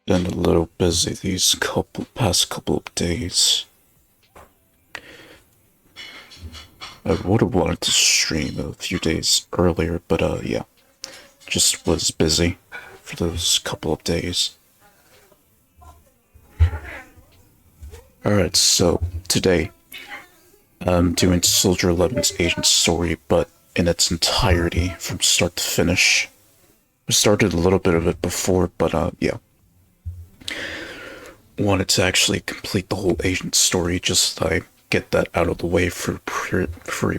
Been a little busy these past couple of days. I would have wanted to stream a few days earlier, but yeah, just was busy for those couple of days. Alright, so today I'm doing Soldier 11's agent story, but in its entirety from start to finish. I started a little bit of it before, but yeah. Wanted to actually complete the whole agent story just so I get that out of the way for a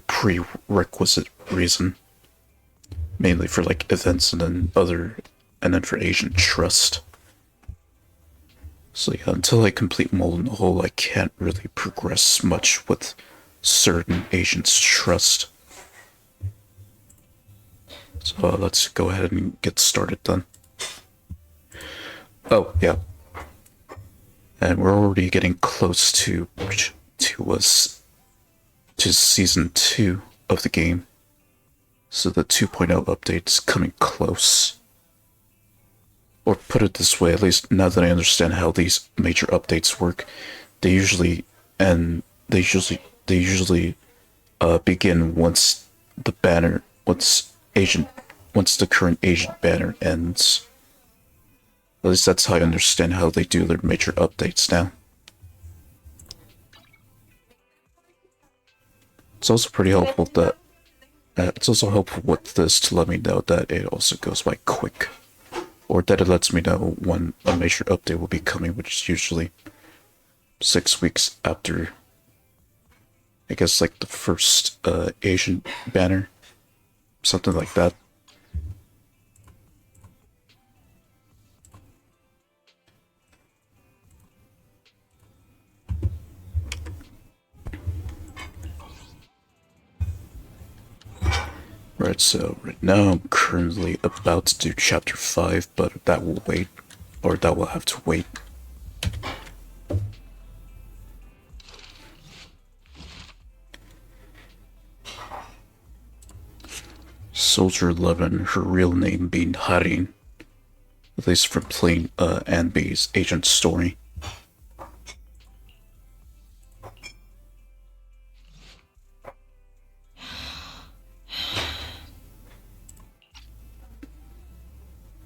prerequisite reason. Mainly for like events and then for agent trust. So yeah, until I complete Mole in the Hole, I can't really progress much with certain agents trust. So let's go ahead and get started then. Oh yeah, and we're already getting close us to season 2 of the game. So the 2.0 update is coming close. Or put it this way, at least now that I understand how these major updates work, they usually and they usually begin once the current agent banner ends. At least that's how I understand how they do their major updates now. It's also pretty helpful that it's also helpful with this to let me know that it also goes by quick, or that it lets me know when a major update will be coming, which is usually 6 weeks after, I guess, like the first Asian banner, something like that. Right, so right now I'm currently about to do chapter 5, but that will wait, or that will have to wait. Soldier 11, her real name being Harin, at least from playing Anbi's agent story.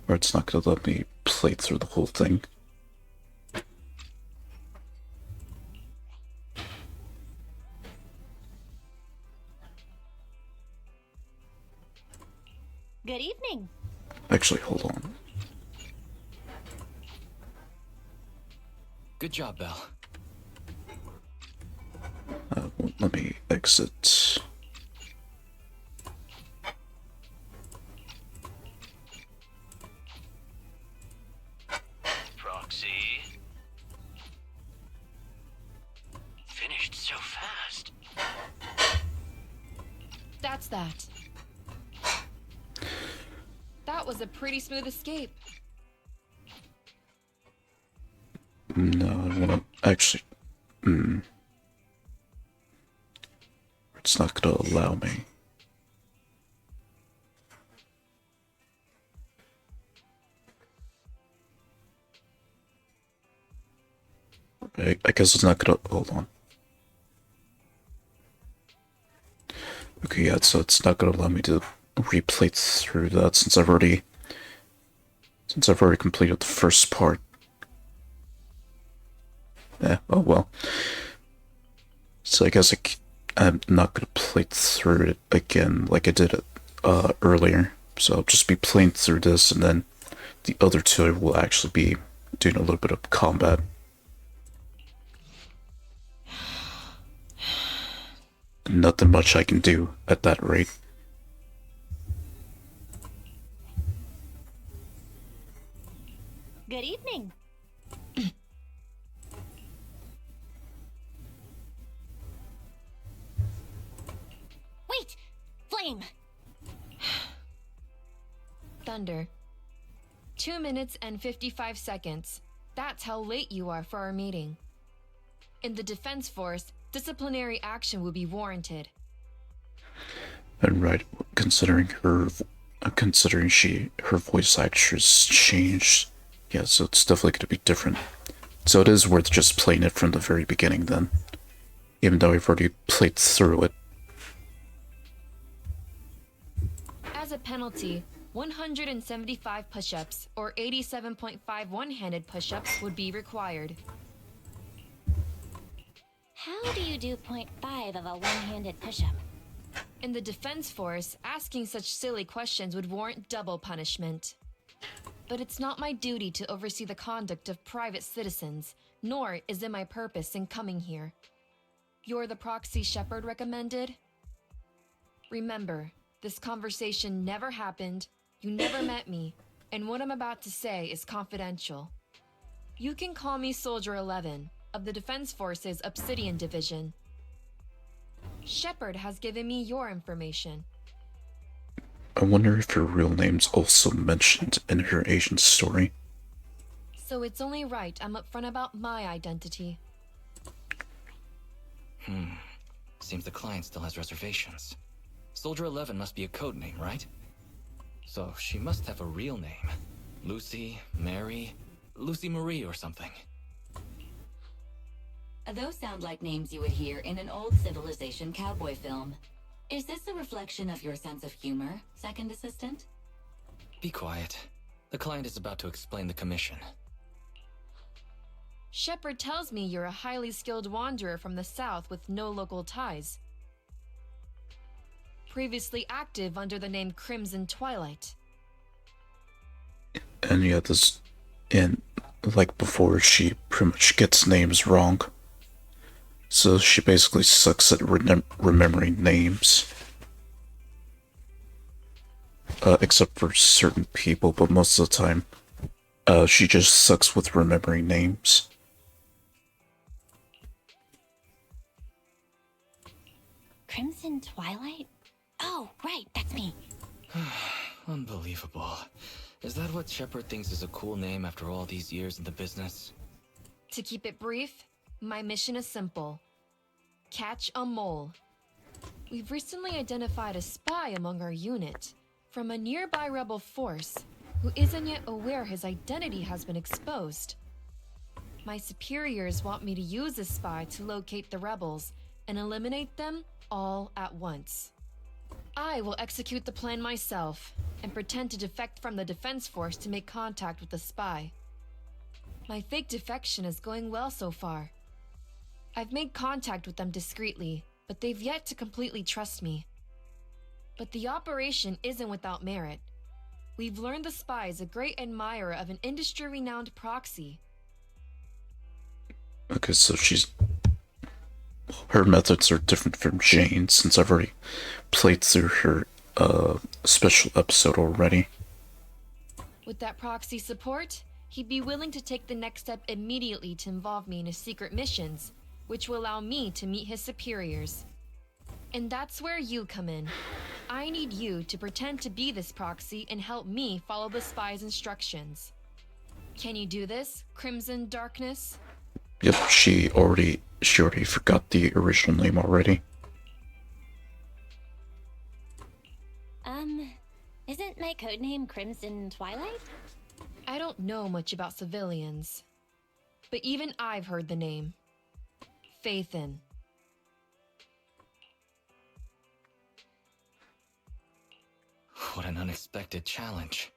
Or it's not gonna let me play through the whole thing. Good evening. Actually, hold on. Good job, Belle. Let me exit. Proxy. Finished so fast. That's that. That was a pretty smooth escape. No, I wanna actually. It's not gonna allow me. I guess it's not gonna. Hold on. Okay, yeah, so it's not gonna allow me to replay through that since I've already completed the first part. Yeah, oh well. So I guess I'm not gonna play through it again like I did it earlier. So I'll just be playing through this, and then the other two will actually be doing a little bit of combat. Nothing much I can do at that rate. Good evening. Wait! Flame! Thunder. 2 minutes and 55 seconds. That's how late you are for our meeting. In the Defense Force, disciplinary action will be warranted. And right, considering her voice actress changed Yeah, so it's definitely going to be different. So it is worth just playing it from the very beginning then. Even though I've already played through it. As a penalty, 175 push-ups or 87.5 one-handed push-ups would be required. How do you do 0.5 of a one-handed push-up? In the defense force, asking such silly questions would warrant double punishment. But it's not my duty to oversee the conduct of private citizens, nor is it my purpose in coming here. You're the proxy Shepard recommended? Remember, this conversation never happened, you never met me, and what I'm about to say is confidential. You can call me Soldier 11 of the Defense Forces Obsidian Division. Shepard has given me your information. I wonder if her real name's also mentioned in her agent story. So it's only right I'm upfront about my identity. Seems the client still has reservations. Soldier 11 must be a code name, right? So she must have a real name. Lucy, Mary, Lucy Marie or something. Those sound like names you would hear in an old civilization cowboy film. Is this a reflection of your sense of humor, second assistant? Be quiet. The client is about to explain the commission. Shepard tells me you're a highly skilled wanderer from the south with no local ties. Previously active under the name Crimson Twilight. And yeah, this... And like before, she pretty much gets names wrong. So she basically sucks at remembering names. Except for certain people, but most of the time, she just sucks with remembering names. Crimson Twilight? Oh, right, that's me. Unbelievable. Is that what Shepard thinks is a cool name after all these years in the business? To keep it brief, my mission is simple. Catch a mole. We've recently identified a spy among our unit from a nearby rebel force who isn't yet aware his identity has been exposed. My superiors want me to use this spy to locate the rebels and eliminate them all at once. I will execute the plan myself and pretend to defect from the defense force to make contact with the spy. My fake defection is going well so far. I've made contact with them discreetly, but they've yet to completely trust me. But the operation isn't without merit. We've learned the spy is a great admirer of an industry-renowned proxy. Okay, so her methods are different from Jane, since I've already played through her special episode already. With that proxy support, he'd be willing to take the next step immediately to involve me in his secret missions, which will allow me to meet his superiors. And that's where you come in. I need you to pretend to be this proxy and help me follow the spy's instructions. Can you do this, Crimson Darkness? Yep, she already forgot the original name already. Isn't my codename Crimson Twilight? I don't know much about civilians, but even I've heard the name. Faithin. What an unexpected challenge.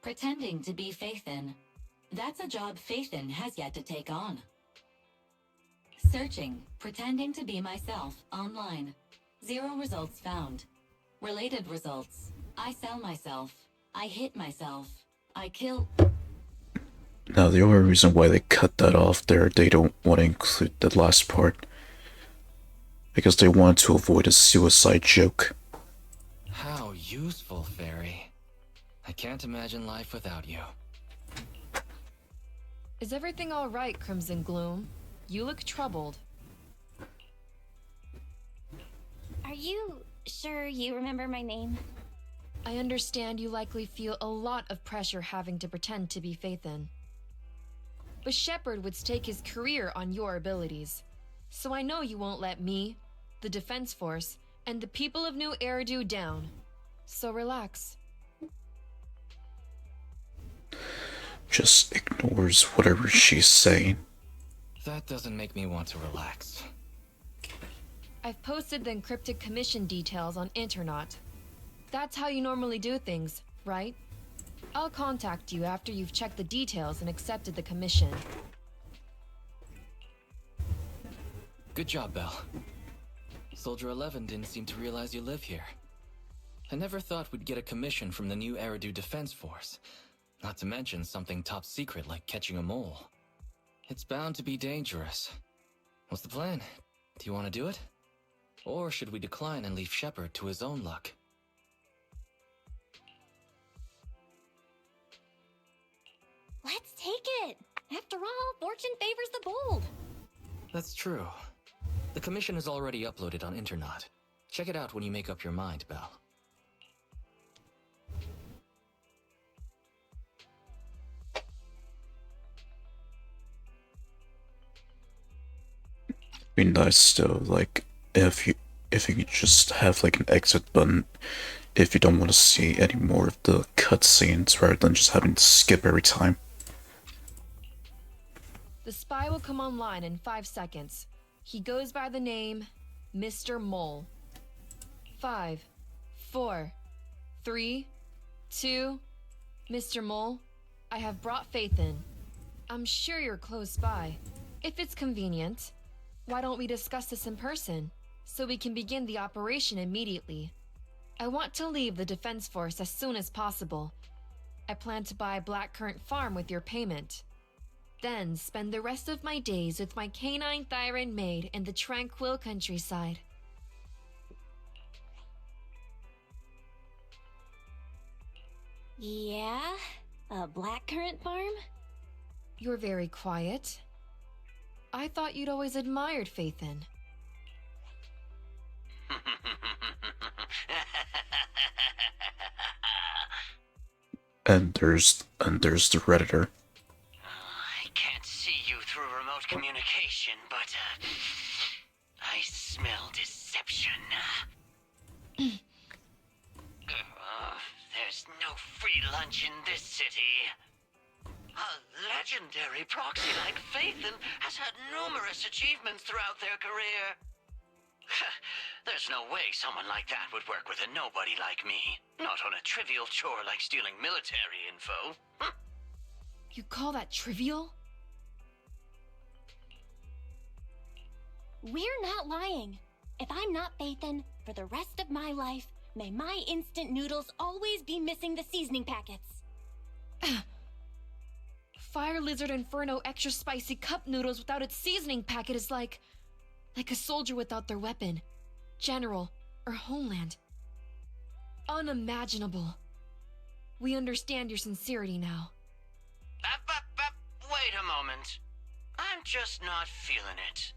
Pretending to be Faithin. That's a job Faithin has yet to take on. Searching, pretending to be myself, online. 0 results found. Related results. I sell myself. I hit myself. I kill... Now, the only reason why they cut that off there, they don't want to include the last part, because they want to avoid a suicide joke. How useful, Fairy. I can't imagine life without you. Is everything all right, Crimson Gloom? You look troubled. Are you sure you remember my name? I understand you likely feel a lot of pressure having to pretend to be Faithin. But Shepard would stake his career on your abilities. So I know you won't let me, the Defense Force, and the people of New Eridu down. So relax. just ignores whatever she's saying. That doesn't make me want to relax. I've posted the encrypted commission details on Internet. That's how you normally do things, right? I'll contact you after you've checked the details and accepted the commission. Good job, Belle. Soldier 11 didn't seem to realize you live here. I never thought we'd get a commission from the new Eridu Defense Force. Not to mention something top secret like catching a mole. It's bound to be dangerous. What's the plan? Do you want to do it? Or should we decline and leave Shepard to his own luck? Let's take it. After all, fortune favors the bold. That's true. The commission is already uploaded on Internet. Check it out when you make up your mind, Belle. Be nice though, like if you could just have like an exit button if you don't want to see any more of the cutscenes rather than just having to skip every time. The spy will come online in 5 seconds. He goes by the name Mr. Mole. 5, 4, 3, 2. Mr. Mole, I have brought Faith in. I'm sure you're close by. If it's convenient, why don't we discuss this in person, so we can begin the operation immediately? I want to leave the Defense Force as soon as possible. I plan to buy Blackcurrant Farm with your payment. Then spend the rest of my days with my canine Thyran maid in the tranquil countryside. Yeah? A blackcurrant farm? You're very quiet. I thought you'd always admired Faithin. And there's the Redditor. I can't see you through remote communication, but I smell deception. There's no free lunch in this city. A legendary proxy like Faithin has had numerous achievements throughout their career. There's no way someone like that would work with a nobody like me. Not on a trivial chore like stealing military info. You call that trivial? We're not lying. If I'm not Faithin, for the rest of my life, may my instant noodles always be missing the seasoning packets. Fire Lizard Inferno extra spicy cup noodles without its seasoning packet is like a soldier without their weapon, general, or homeland. Unimaginable. We understand your sincerity now. Wait a moment. I'm just not feeling it.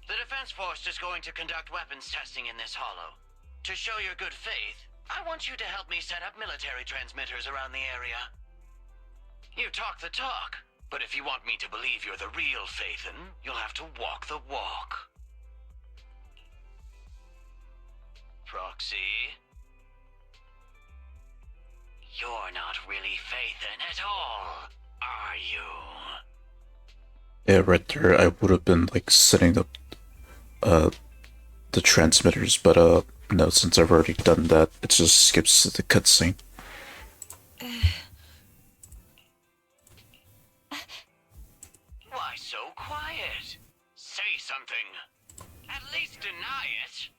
The Defense Force is going to conduct weapons testing in this hollow. To show your good faith, I want you to help me set up military transmitters around the area. You talk the talk, but if you want me to believe you're the real Faithin, you'll have to walk the walk. Proxy? You're not really Faithin at all, are you? Yeah, right there, I would have been like setting up the transmitters, but no, since I've already done that, it just skips to the cutscene. Why so quiet? Say something. At least deny it.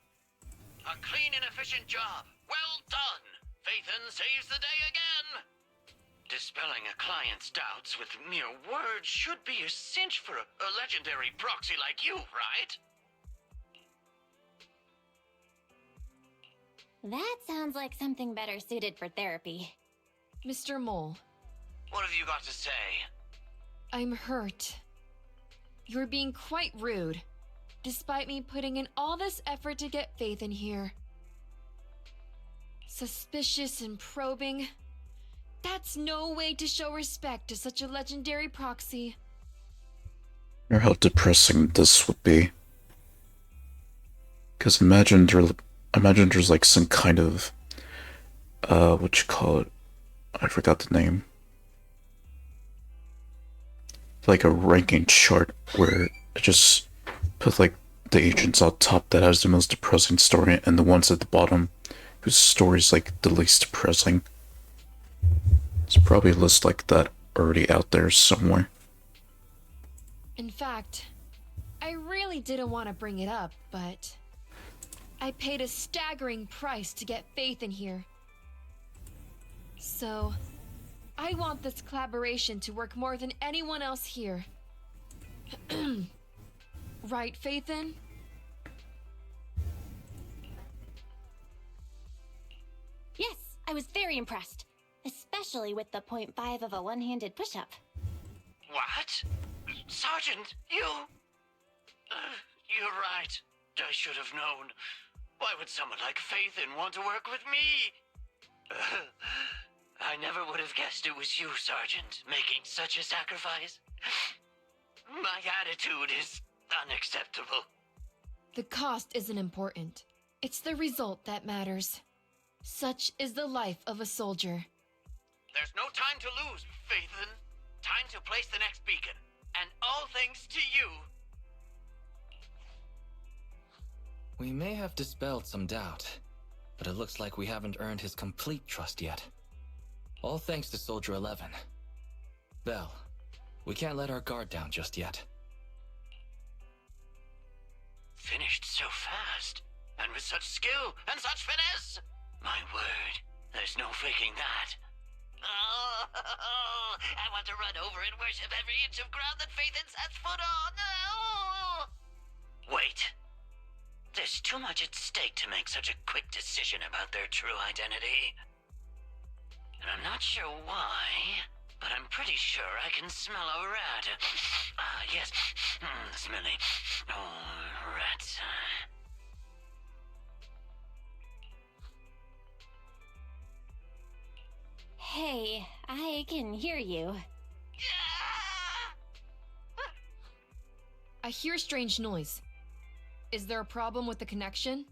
A clean and efficient job. Well done. Faithin saves the day again. Dispelling a client's doubts with mere words should be a cinch for a legendary proxy like you, right? That sounds like something better suited for therapy. Mr. Mole, What have you got to say? I'm hurt. You're being quite rude, despite me putting in all this effort to get Faith in here. Suspicious and probing. That's no way to show respect to such a legendary proxy. Or how depressing this would be. Because imagine there's like some kind of, what you call it? I forgot the name. like a ranking chart where it just put like the agents on top that has the most depressing story and the ones at the bottom whose story is like the least depressing. There's probably a list like that already out there somewhere. In fact, I really didn't want to bring it up, but I paid a staggering price to get Faith in here. So, I want this collaboration to work more than anyone else here. Right, Faithin? Yes, I was very impressed. Especially with the 0.5 of a one-handed push-up. What? Sergeant, you... you're right. I should have known. Why would someone like Faithin want to work with me? I never would have guessed it was you, Sergeant, making such a sacrifice. My attitude is unacceptable. The cost isn't important. It's the result that matters. Such is the life of a soldier. There's no time to lose, Faithin. Time to place the next beacon. And all thanks to you. We may have dispelled some doubt, but it looks like we haven't earned his complete trust yet. All thanks to Soldier 11. Belle, we can't let our guard down just yet. Finished so fast, and with such skill and such finesse. My word, there's no faking that. Oh, I want to run over and worship every inch of ground that Faithin sets foot on. Oh. Wait. There's too much at stake to make such a quick decision about their true identity. And I'm not sure why, but I'm pretty sure I can smell a rat. Ah, yes. Smelly. Oh, rats. Hey, I can hear you. I hear a strange noise. Is there a problem with the connection?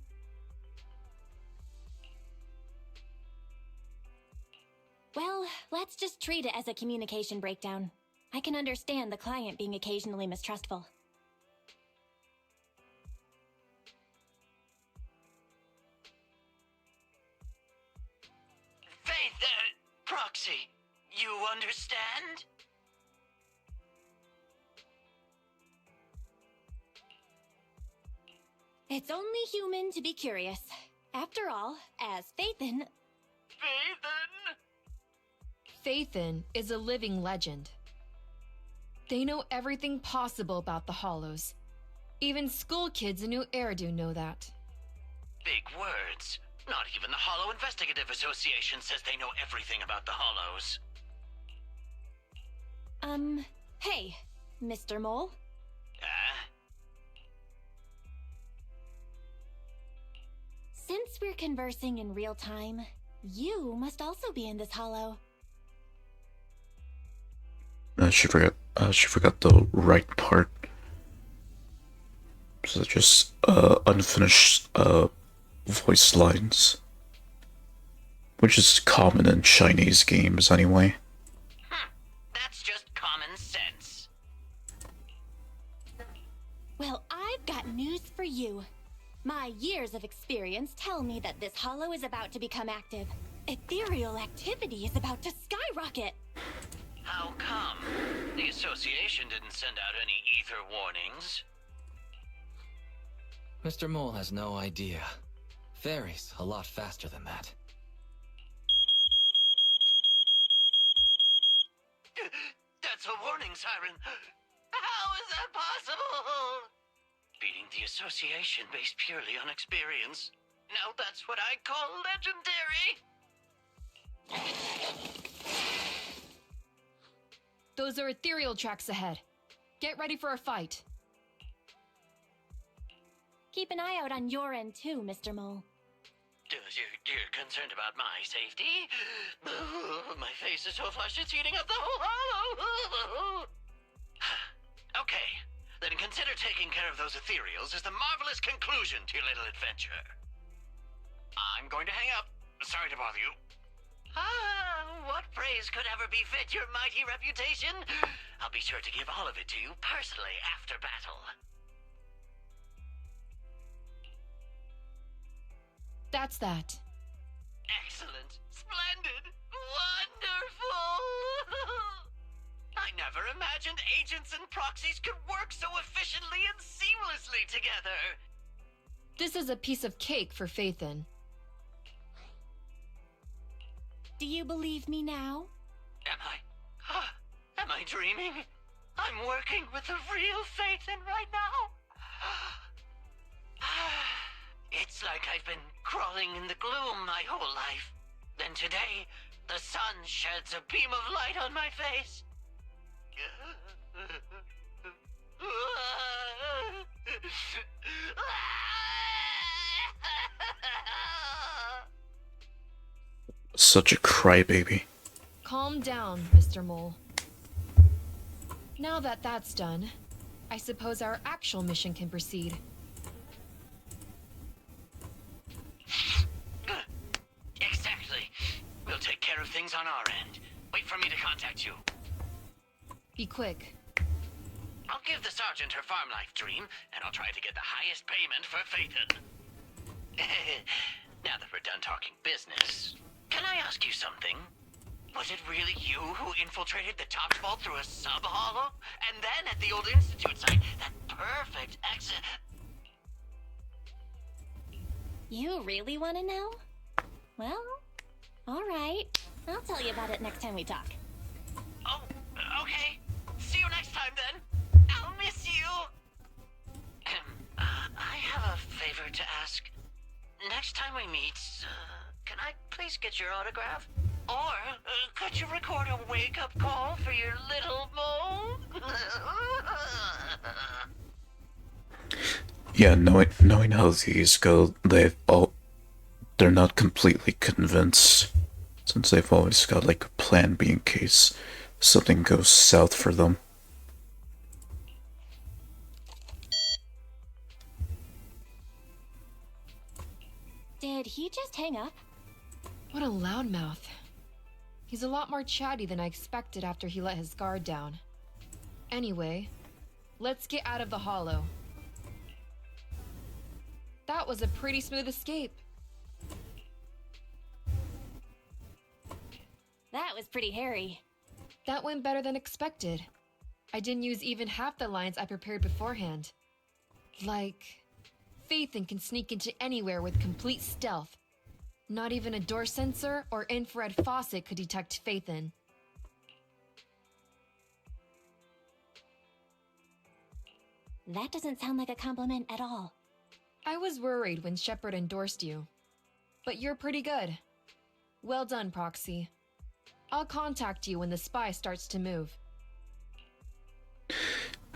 Well, let's just treat it as a communication breakdown. I can understand the client being occasionally mistrustful. Faith, Proxy, you understand? It's only human to be curious. After all, as Faithin... Faithin? Faithin is a living legend. They know everything possible about the Hollows. Even school kids in New Eridu know that. Big words. Not even the Hollow Investigative Association says they know everything about the Hollows. Hey, Mr. Mole? Since we're conversing in real time, you must also be in this hollow. She forgot the right part. So just unfinished voice lines, which is common in Chinese games anyway. That's just common sense. Well, I've got news for you. My years of experience tell me that this hollow is about to become active. Ethereal activity is about to skyrocket. How come? The association didn't send out any ether warnings. Mr. Mole has no idea. Fairies a lot faster than that. That's a warning siren. How is that possible? Beating the association based purely on experience. Now that's what I call legendary. Those are ethereal tracks ahead. Get ready for a fight. Keep an eye out on your end too, Mr. Mole. You're concerned about my safety? My face is so flushed it's eating up the whole hollow. Okay, then consider taking care of those ethereals as the marvelous conclusion to your little adventure. I'm going to hang up. Sorry to bother you. What praise could ever befit your mighty reputation? I'll be sure to give all of it to you personally after battle. That's that. Excellent. Splendid. Wonderful. I never imagined agents and proxies could work so efficiently and seamlessly together. This is a piece of cake for Phaethon. Do you believe me now? Am I dreaming? I'm working with the real Phaethon right now. It's like I've been crawling in the gloom my whole life. Then today, the sun sheds a beam of light on my face. Such a crybaby. Calm down, Mr. Mole. Now that that's done, I suppose our actual mission can proceed. Exactly. We'll take care of things on our end. Wait for me to contact you. Be quick. I'll give the sergeant her farm life dream, and I'll try to get the highest payment for Phaethon. Now that we're done talking business, can I ask you something? Was it really you who infiltrated the Tox Vault through a sub-hollow? And then at the old Institute site, that perfect exit... You really want to know? Well, alright. I'll tell you about it next time we talk. Oh, okay. See you next time, then. I'll miss you. I have a favor to ask. Next time we meet, can I please get your autograph? Or could you record a wake-up call for your little mole? Yeah, knowing how these go, they're not completely convinced, since they've always got like a plan B in case something goes south for them. Did he just hang up? What a loudmouth. He's a lot more chatty than I expected after he let his guard down. Anyway, let's get out of the hollow. That was a pretty smooth escape. That was pretty hairy. That went better than expected. I didn't use even half the lines I prepared beforehand. Like, Phaethon can sneak into anywhere with complete stealth. Not even a door sensor or infrared faucet could detect Phaethon. That doesn't sound like a compliment at all. I was worried when Shepard endorsed you. But you're pretty good. Well done, Proxy. I'll contact you when the spy starts to move.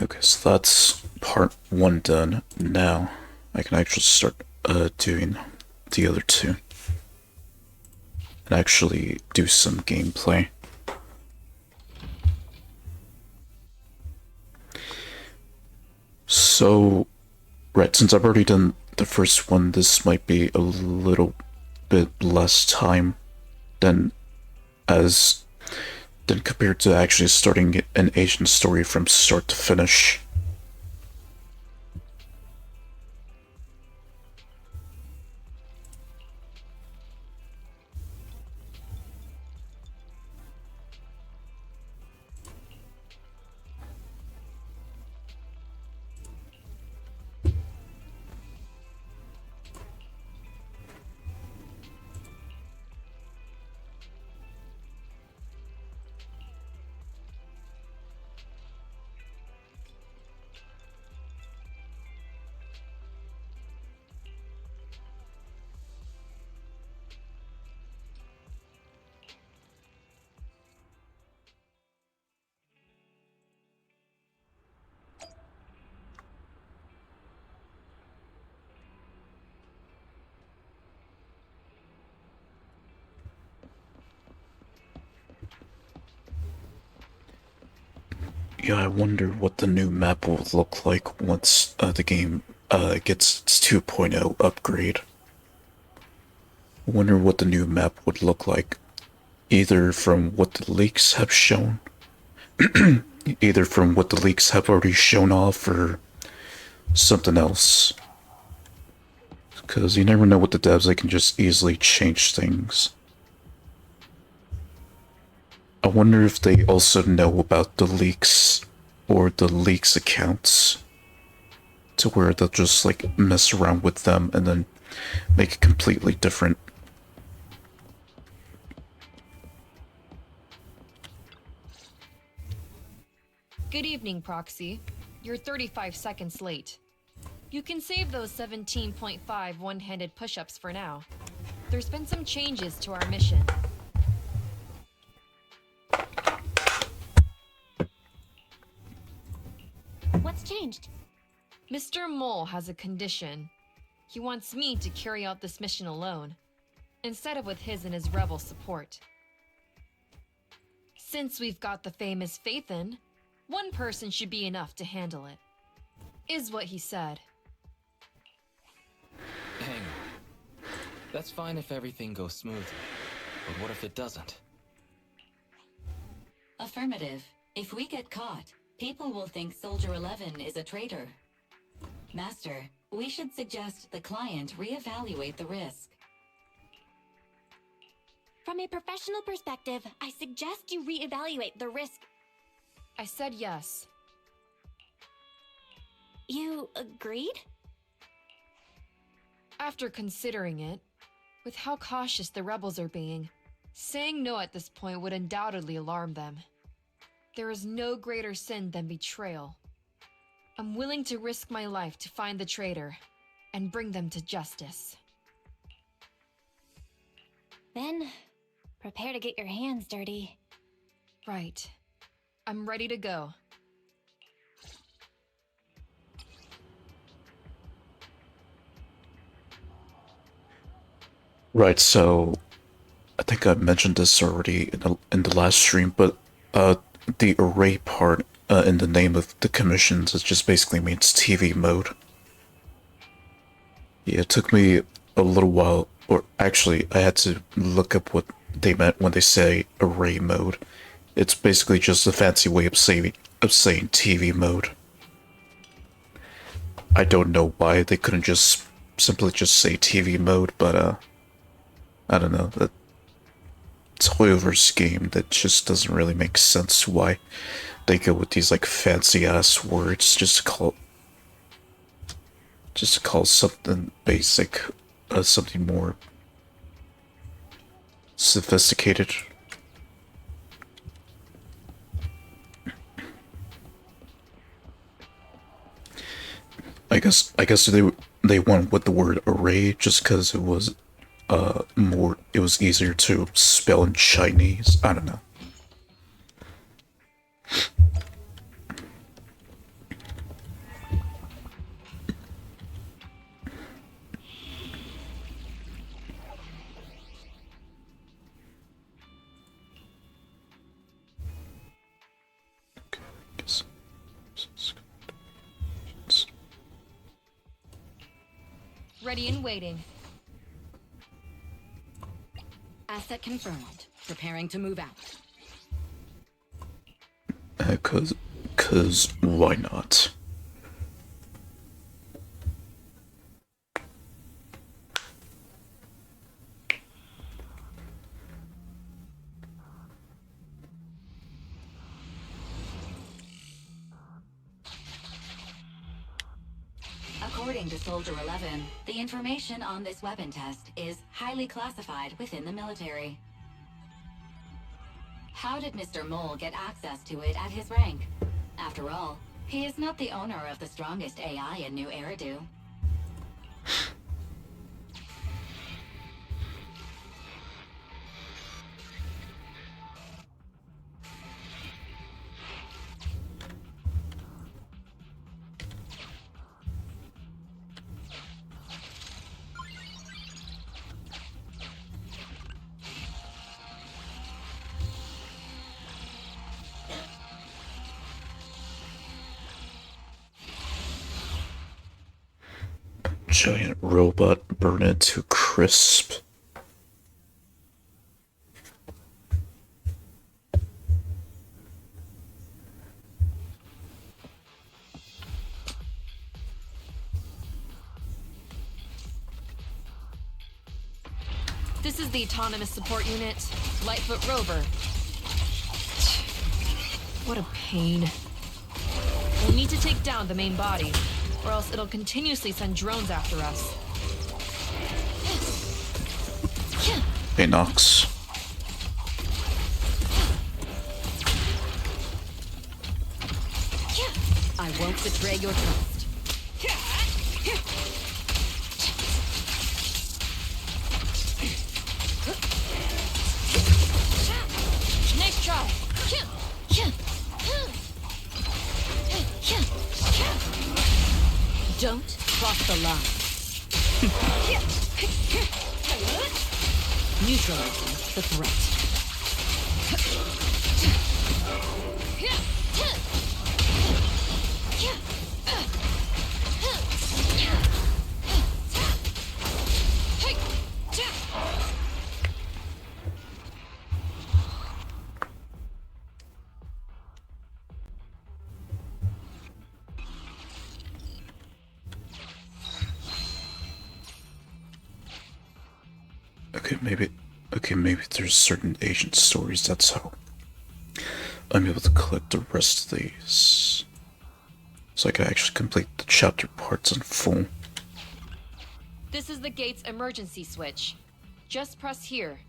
Okay, so that's part 1 done. Now I can actually start doing the other 2. And actually do some gameplay. So, right, since I've already done the first one, this might be a little bit less time than compared to actually starting an Asian story from start to finish. Yeah, I wonder what the new map will look like once the game gets its 2.0 upgrade. I wonder what the new map would look like. either from what the leaks have shown, either from what the leaks have already shown off, or something else. Because you never know with the devs, they can just easily change things. I wonder if they also know about the leaks or the leaks accounts, to where they'll just like mess around with them and then make it completely different. Good evening, Proxy. You're 35 seconds late. You can save those 17.5 one-handed push-ups for now. There's been some changes to our mission. What's changed? Mr. Mole has a condition. He wants me to carry out this mission alone, instead of with his and his rebel support. Since we've got the famous Phaethon, one person should be enough to handle it, is what he said. Hang on. That's fine if everything goes smoothly. But what if it doesn't? Affirmative. If we get caught, people will think Soldier 11 is a traitor. Master, we should suggest the client reevaluate the risk. From a professional perspective, I suggest you reevaluate the risk. I said yes. You agreed? After considering it, with how cautious the rebels are being, saying no at this point would undoubtedly alarm them. There is no greater sin than betrayal. I'm willing to risk my life to find the traitor and bring them to justice. Then, prepare to get your hands dirty. Right. I'm ready to go. Right, so I think I mentioned this already in the last stream, but the array part in the name of the commissions, it just basically means TV mode. Yeah, it took me a little while, or actually I had to look up what they meant when they say array mode. It's basically just a fancy way of saying TV mode. I don't know why they couldn't just simply just say TV mode, but I don't know, that Toyoverse game that just doesn't really make sense why they go with these like fancy ass words just to call something basic something more sophisticated. I guess they went with the word array just because it was it was easier to spell in Chinese. I don't know. Ready and waiting. Asset confirmed. Preparing to move out. Cause why not? According to Soldier 11, the information on this weapon test is highly classified within the military. How did Mr. Mole get access to it at his rank? After all, he is not the owner of the strongest AI in New Eridu. Giant robot burn it to crisp. This is the autonomous support unit, Lightfoot Rover. What a pain. We'll need to take down the main body, or else it'll continuously send drones after us. Hey, Nox. I won't betray your trust. Nice try. Don't cross the line. Neutralizing the threat. Okay, maybe there's certain agent stories, that's how I'm able to collect the rest of these. So I can actually complete the chapter parts in full. This is the gate's emergency switch. Just press here.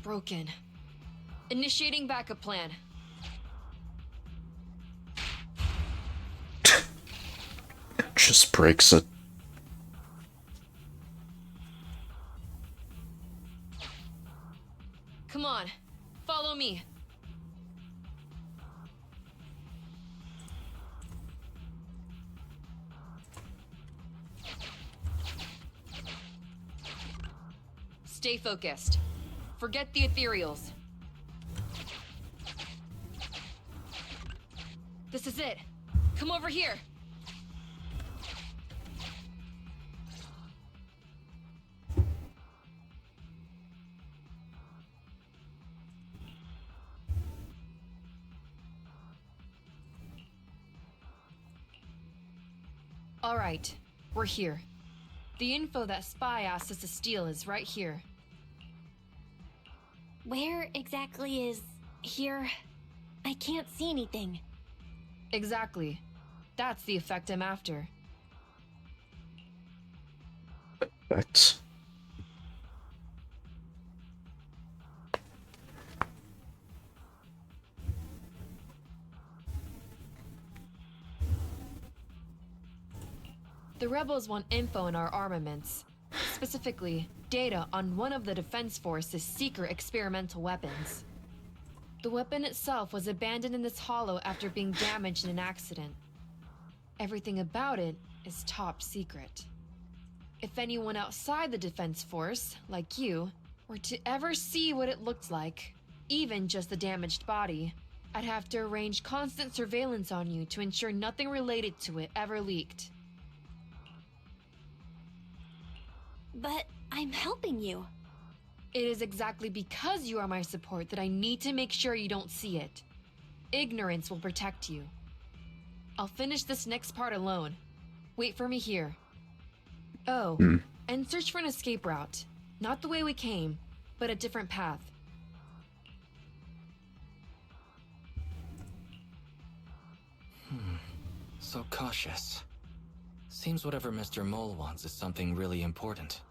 Broken. Initiating backup plan. Just breaks it. Come on, follow me. Stay focused. Forget the ethereals. This is it. Come over here. All right, we're here. The info that Spy asked us to steal is right here. Where exactly is here? I can't see anything. Exactly. That's the effect I'm after. That's... The rebels want info on our armaments. Specifically, data on one of the Defense Force's secret experimental weapons. The weapon itself was abandoned in this hollow after being damaged in an accident. Everything about it is top secret. If anyone outside the Defense Force, like you, were to ever see what it looked like, even just the damaged body, I'd have to arrange constant surveillance on you to ensure nothing related to it ever leaked. But I'm helping you. It is exactly because you are my support that I need to make sure you don't see it. Ignorance will protect you. I'll finish this next part alone. Wait for me here. Oh, and search for an escape route. Not the way we came, but a different path. So cautious. Seems whatever Mr. Mole wants is something really important.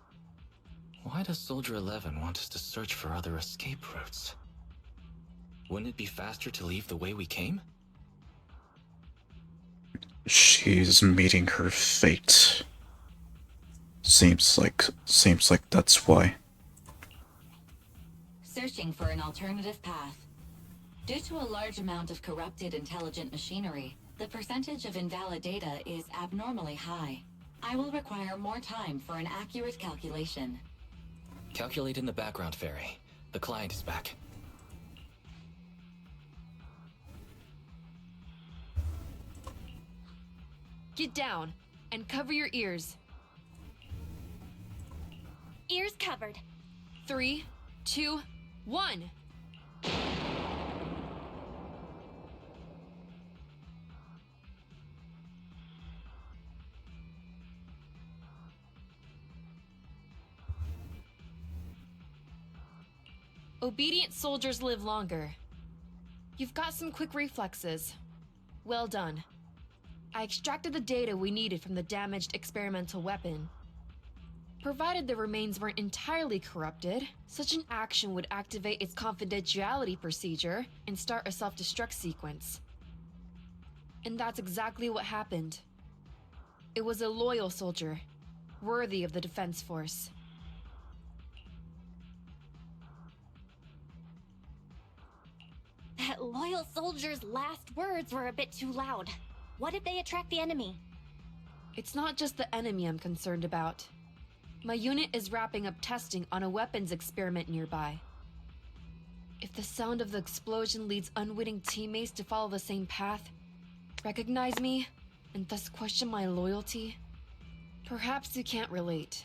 Why does Soldier 11 want us to search for other escape routes? Wouldn't it be faster to leave the way we came? She's meeting her fate. Seems like that's why. Searching for an alternative path. Due to a large amount of corrupted intelligent machinery, the percentage of invalid data is abnormally high. I will require more time for an accurate calculation. Calculate in the background, Fairy. The client is back. Get down and cover your ears. Ears covered. 3, 2, 1. Obedient soldiers live longer. You've got some quick reflexes. Well done. I extracted the data we needed from the damaged experimental weapon. Provided the remains weren't entirely corrupted, such an action would activate its confidentiality procedure and start a self-destruct sequence. And that's exactly what happened. It was a loyal soldier, worthy of the Defense Force. That loyal soldier's last words were a bit too loud. What if they attract the enemy? It's not just the enemy I'm concerned about. My unit is wrapping up testing on a weapons experiment nearby. If the sound of the explosion leads unwitting teammates to follow the same path, recognize me, and thus question my loyalty, perhaps you can't relate.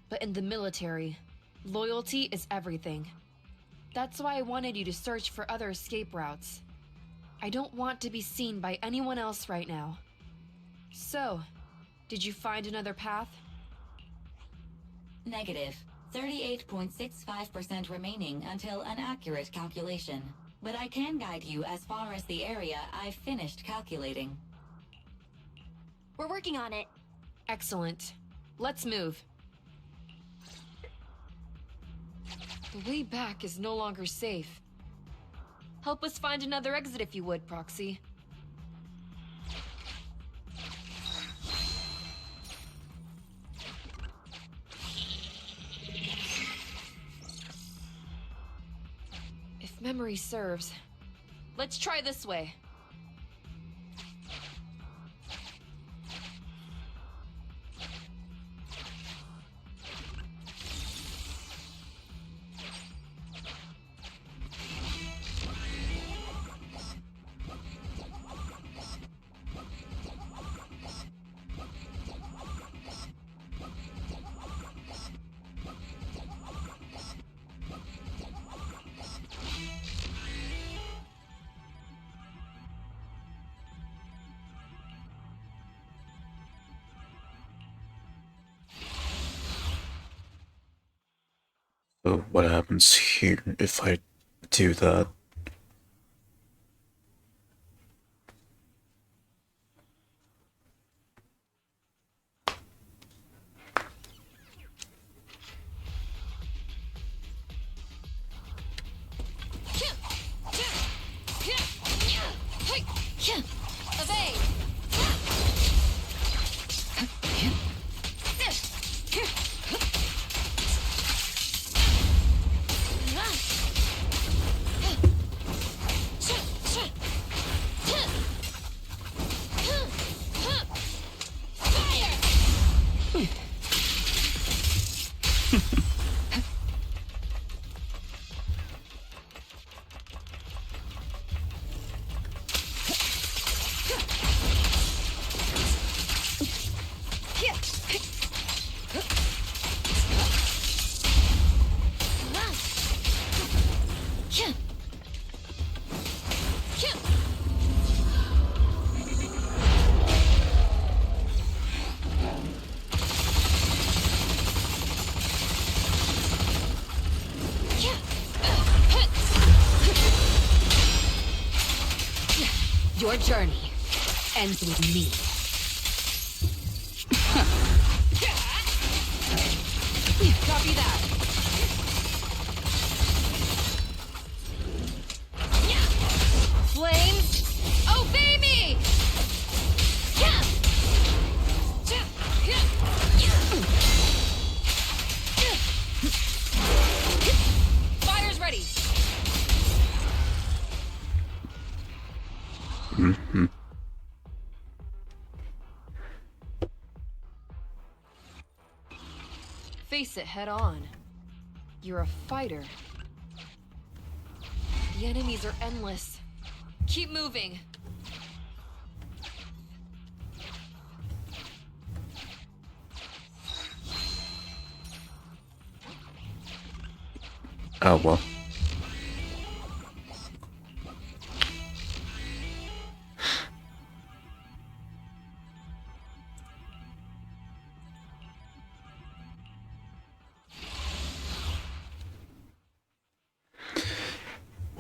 But in the military, loyalty is everything. That's why I wanted you to search for other escape routes. I don't want to be seen by anyone else right now. So, did you find another path? Negative. 38.65% remaining until an accurate calculation. But I can guide you as far as the area I've finished calculating. We're working on it. Excellent. Let's move. The way back is no longer safe. Help us find another exit if you would, Proxy. If memory serves, let's try this way. So what happens here if I do that? Your journey ends with me. Copy that. Flames, obey me! Fire's ready. Face it head on. You're a fighter. The enemies are endless. Keep moving. Oh well.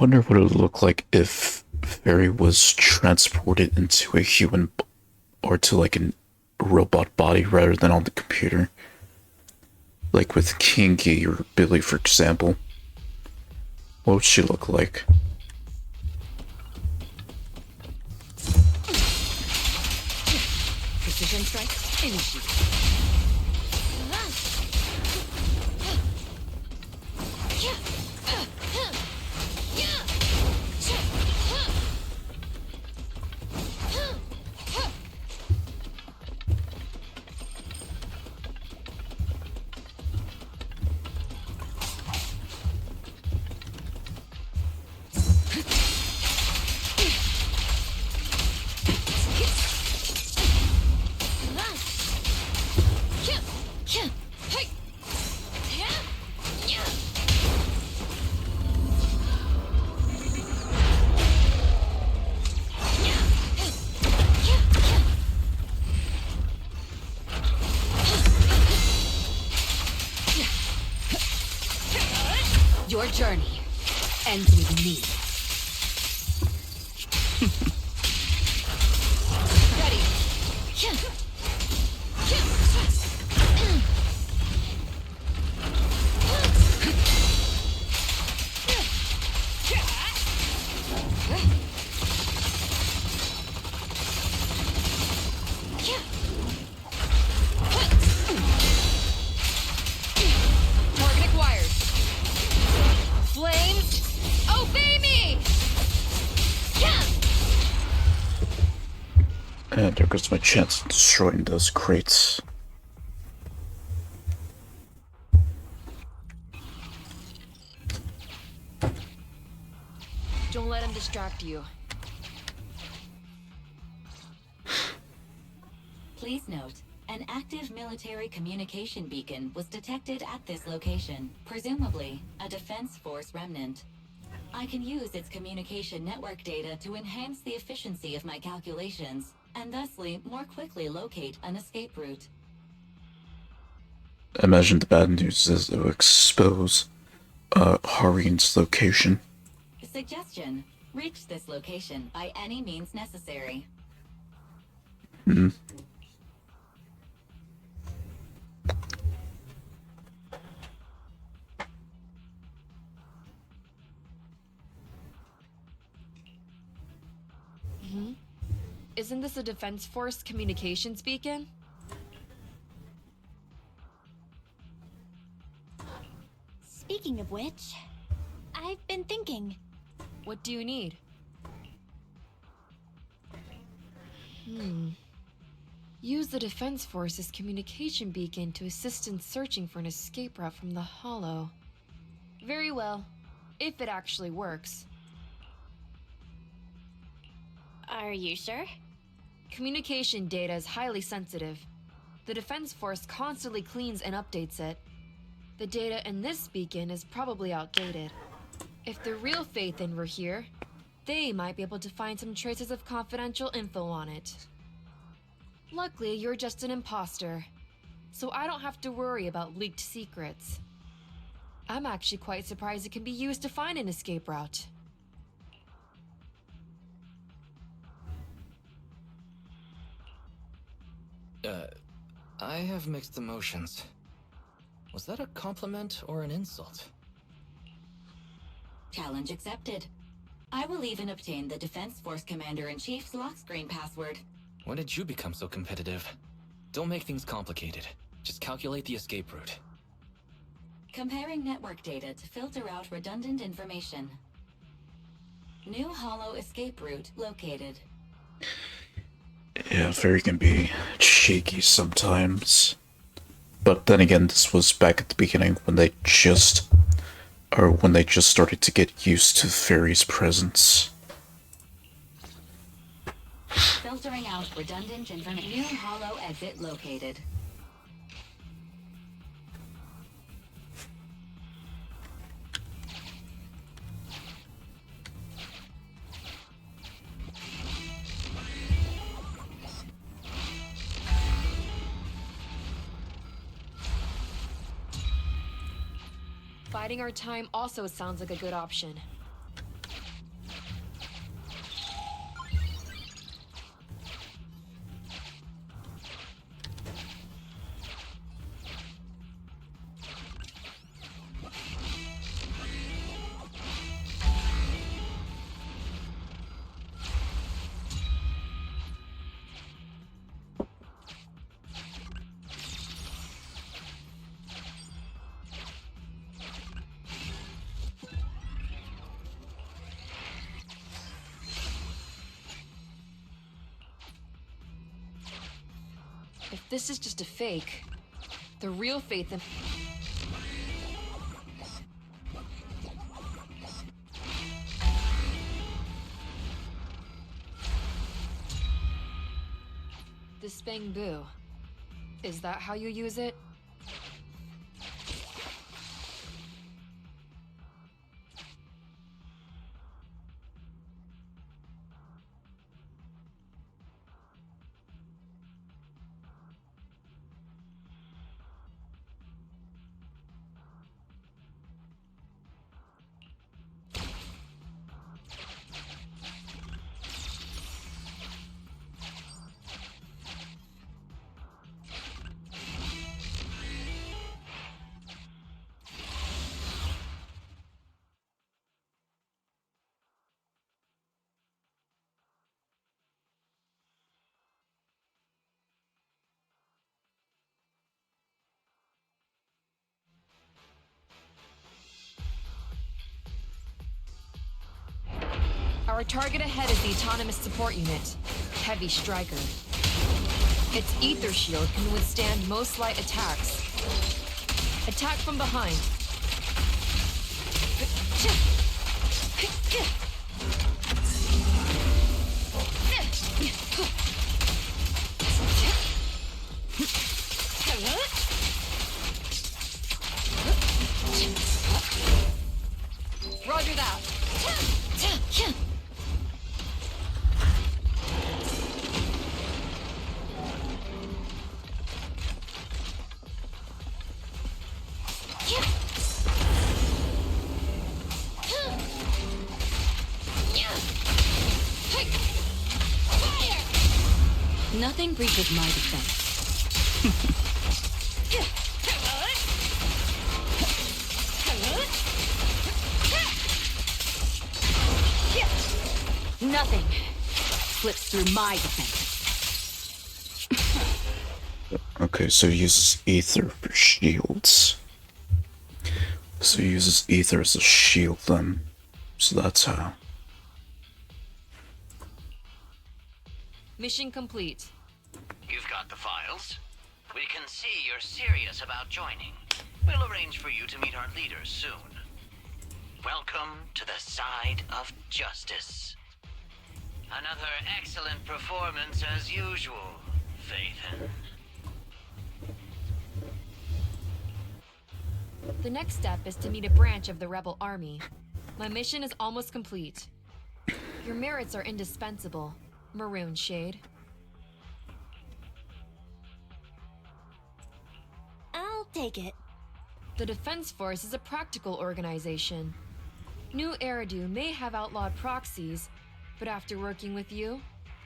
wonder what it would look like if Fairy was transported into a human or to like a robot body rather than on the computer. Like with Kingy or Billy, for example. What would she look like? Precision strike, initiate. Your journey ends with me. Ready. Target acquired. Flames, obey me! And there goes my chance of destroying those crates. Don't let him distract you. Please note, an active military communication beacon was detected at this location, presumably a Defense Force remnant. I can use its communication network data to enhance the efficiency of my calculations, and thusly more quickly locate an escape route. Imagine the bad news is it will expose Harin's location. Suggestion: reach this location by any means necessary. Isn't this a Defense Force communications beacon? Speaking of which, I've been thinking. What do you need? Use the Defense Force's communication beacon to assist in searching for an escape route from the Hollow. Very well, if it actually works. Are you sure? Communication data is highly sensitive. The Defense Force constantly cleans and updates it. The data in this beacon is probably outdated. If the real Phaethon were here, they might be able to find some traces of confidential info on it. Luckily, you're just an imposter, so I don't have to worry about leaked secrets. I'm actually quite surprised it can be used to find an escape route. I have mixed emotions. Was that a compliment or an insult? Challenge accepted. I will even obtain the Defense Force Commander-in-Chief's lock screen password. When did you become so competitive? Don't make things complicated. Just calculate the escape route. Comparing network data to filter out redundant information. New Hollow escape route located. Yeah, Fairy can be shaky sometimes. But then again, this was back at the beginning when they just started to get used to Fairy's presence. Filtering out redundant information. New Hollow exit located. Biding our time also sounds like a good option. If this is just a fake, the real Faith in... This bamboo. Is that how you use it? Our target ahead is the Autonomous Support Unit, Heavy Striker. Its ether shield can withstand most light attacks. Attack from behind. Roger that. Nothing breaches my defense. Nothing slips through my defense. Okay, so he uses ether for shields. So he uses ether as a shield then. So that's how. Mission complete. You've got the files. We can see you're serious about joining. We'll arrange for you to meet our leaders soon. Welcome to the side of justice. Another excellent performance as usual, Faithen. The next step is to meet a branch of the rebel army. My mission is almost complete. Your merits are indispensable, Maroon Shade. I'll take it. The Defense Force is a practical organization. New Eridu may have outlawed proxies, but after working with you,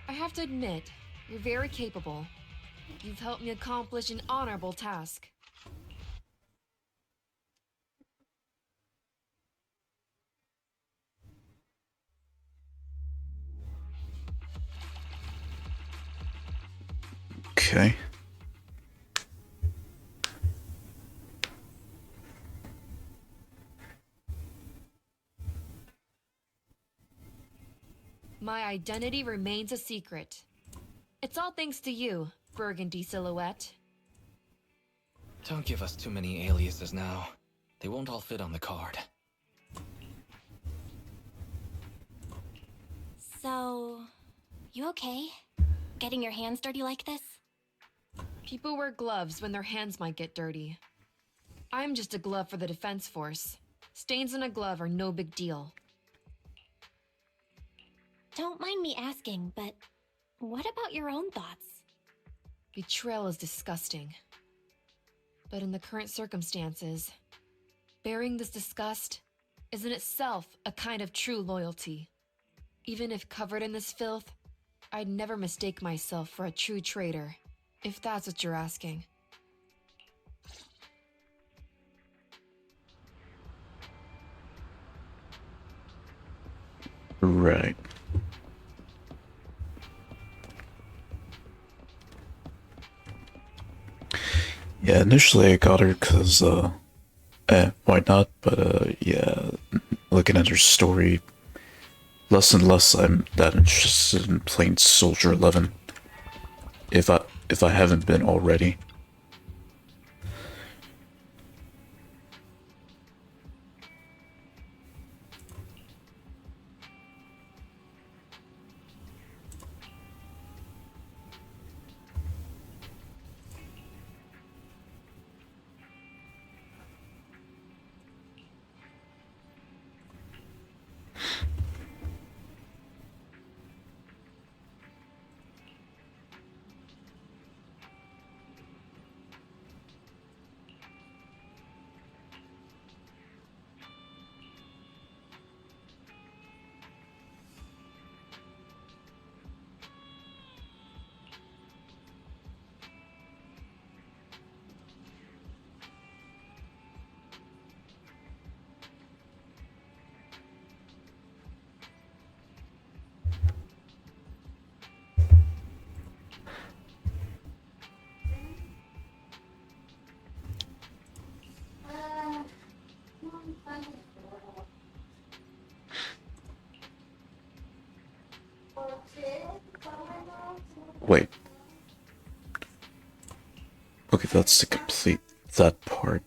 I have to admit, you're very capable. You've helped me accomplish an honorable task. Okay. My identity remains a secret. It's all thanks to you, Burgundy Silhouette. Don't give us too many aliases now. They won't all fit on the card. So, you okay? Getting your hands dirty like this? People wear gloves when their hands might get dirty. I'm just a glove for the Defense Force. Stains on a glove are no big deal. Don't mind me asking, but what about your own thoughts? Betrayal is disgusting. But in the current circumstances, bearing this disgust is in itself a kind of true loyalty. Even if covered in this filth, I'd never mistake myself for a true traitor, if that's what you're asking. Right. Yeah, initially I got her because, why not? But, yeah, looking at her story, less and less I'm that interested in playing Soldier 11. if I haven't been already. Wait. Okay, that's to complete that part.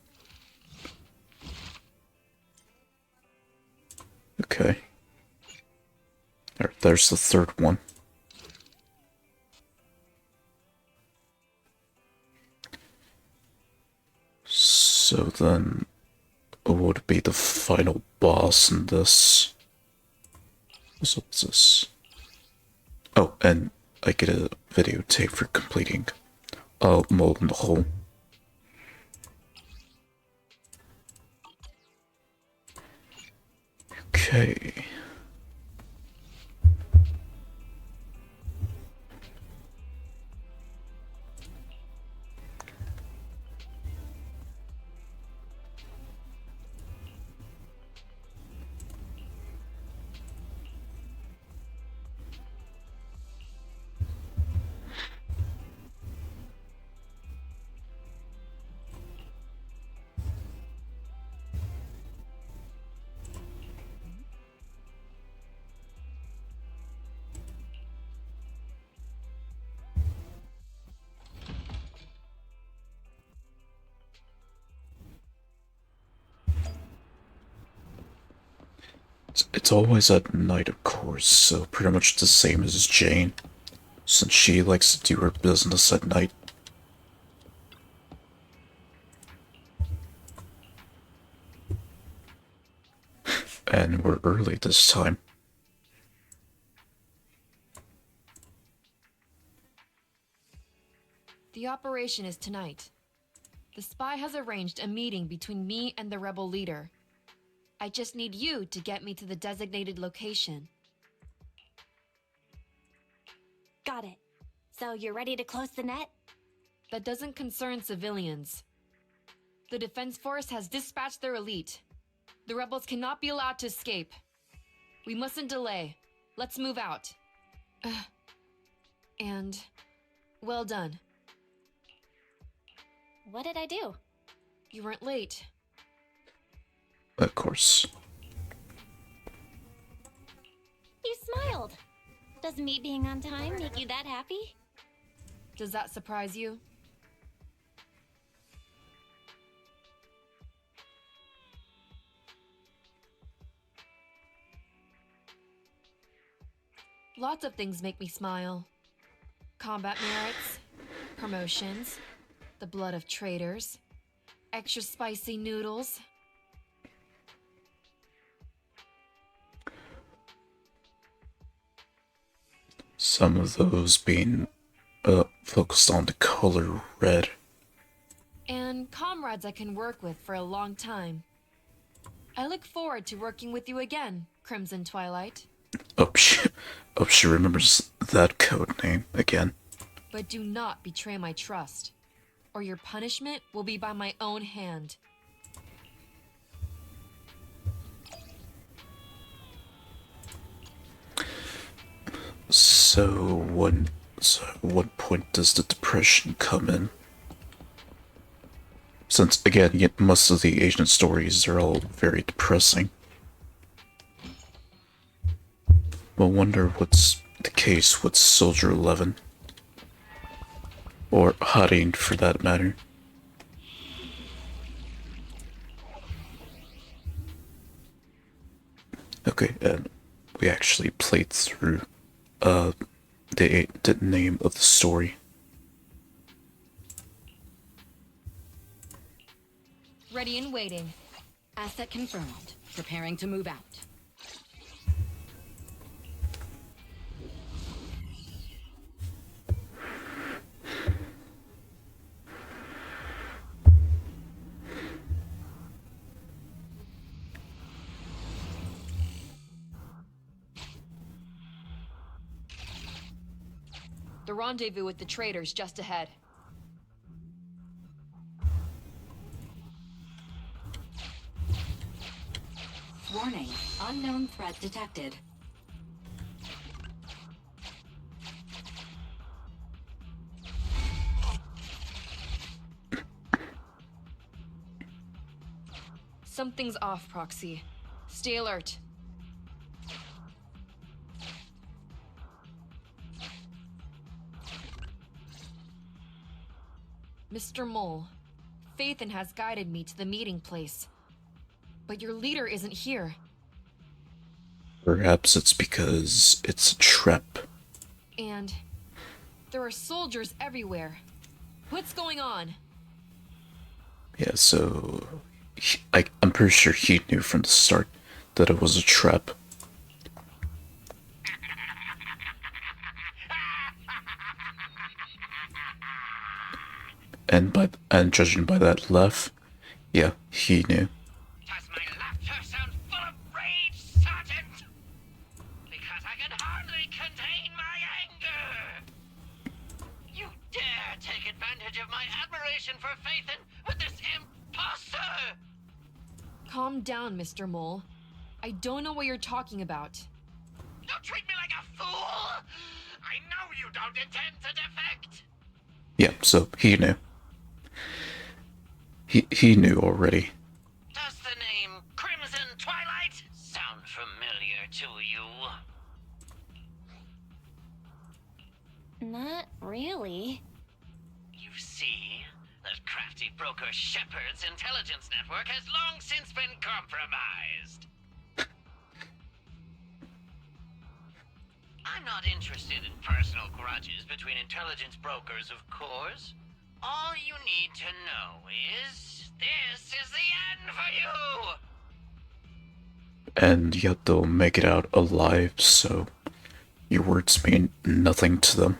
Okay. There's the third one. So then, what would be the final boss in this? So what's this? Oh, and I get a videotape for completing Mole in the Hole. Okay. It's always at night, of course, so pretty much the same as Jane, since she likes to do her business at night. And we're early this time. The operation is tonight. The spy has arranged a meeting between me and the rebel leader. I just need you to get me to the designated location. Got it. So you're ready to close the net? That doesn't concern civilians. The Defense Force has dispatched their elite. The rebels cannot be allowed to escape. We mustn't delay. Let's move out. And well done. What did I do? You weren't late. Of course. You smiled. Does me being on time make you that happy? Does that surprise you? Lots of things make me smile. Combat merits, promotions, the blood of traitors, extra spicy noodles. Some of those being focused on the color red. And comrades I can work with for a long time. I look forward to working with you again, Crimson Twilight. Oh, she remembers that code name again. But do not betray my trust, or your punishment will be by my own hand. So what point does the depression come in? Since, again, most of the Asian stories are all very depressing. We'll wonder what's the case with Soldier 11. Or Harin, for that matter. Okay, and we actually played through the name of the story. Ready and waiting. Asset confirmed. Preparing to move out. The rendezvous with the traders just ahead. Warning, unknown threat detected. Something's off, Proxy. Stay alert. Mr. Mole, Phaethon has guided me to the meeting place. But your leader isn't here. Perhaps it's because it's a trap. And there are soldiers everywhere. What's going on? Yeah, so I'm pretty sure he knew from the start that it was a trap. And judging by that laugh, yeah, he knew. Does my laughter sound full of rage, Sergeant? Because I can hardly contain my anger! You dare take advantage of my admiration for Phaethon with this imposter! Calm down, Mr. Mole. I don't know what you're talking about. Don't treat me like a fool! I know you don't intend to defect! Yeah, so he knew. He knew already. Does the name Crimson Twilight sound familiar to you? Not really. You see, that crafty broker Shepard's intelligence network has long since been compromised. I'm not interested in personal grudges between intelligence brokers, of course. All you need to know is, this is the end for you! And yet they'll make it out alive, so your words mean nothing to them.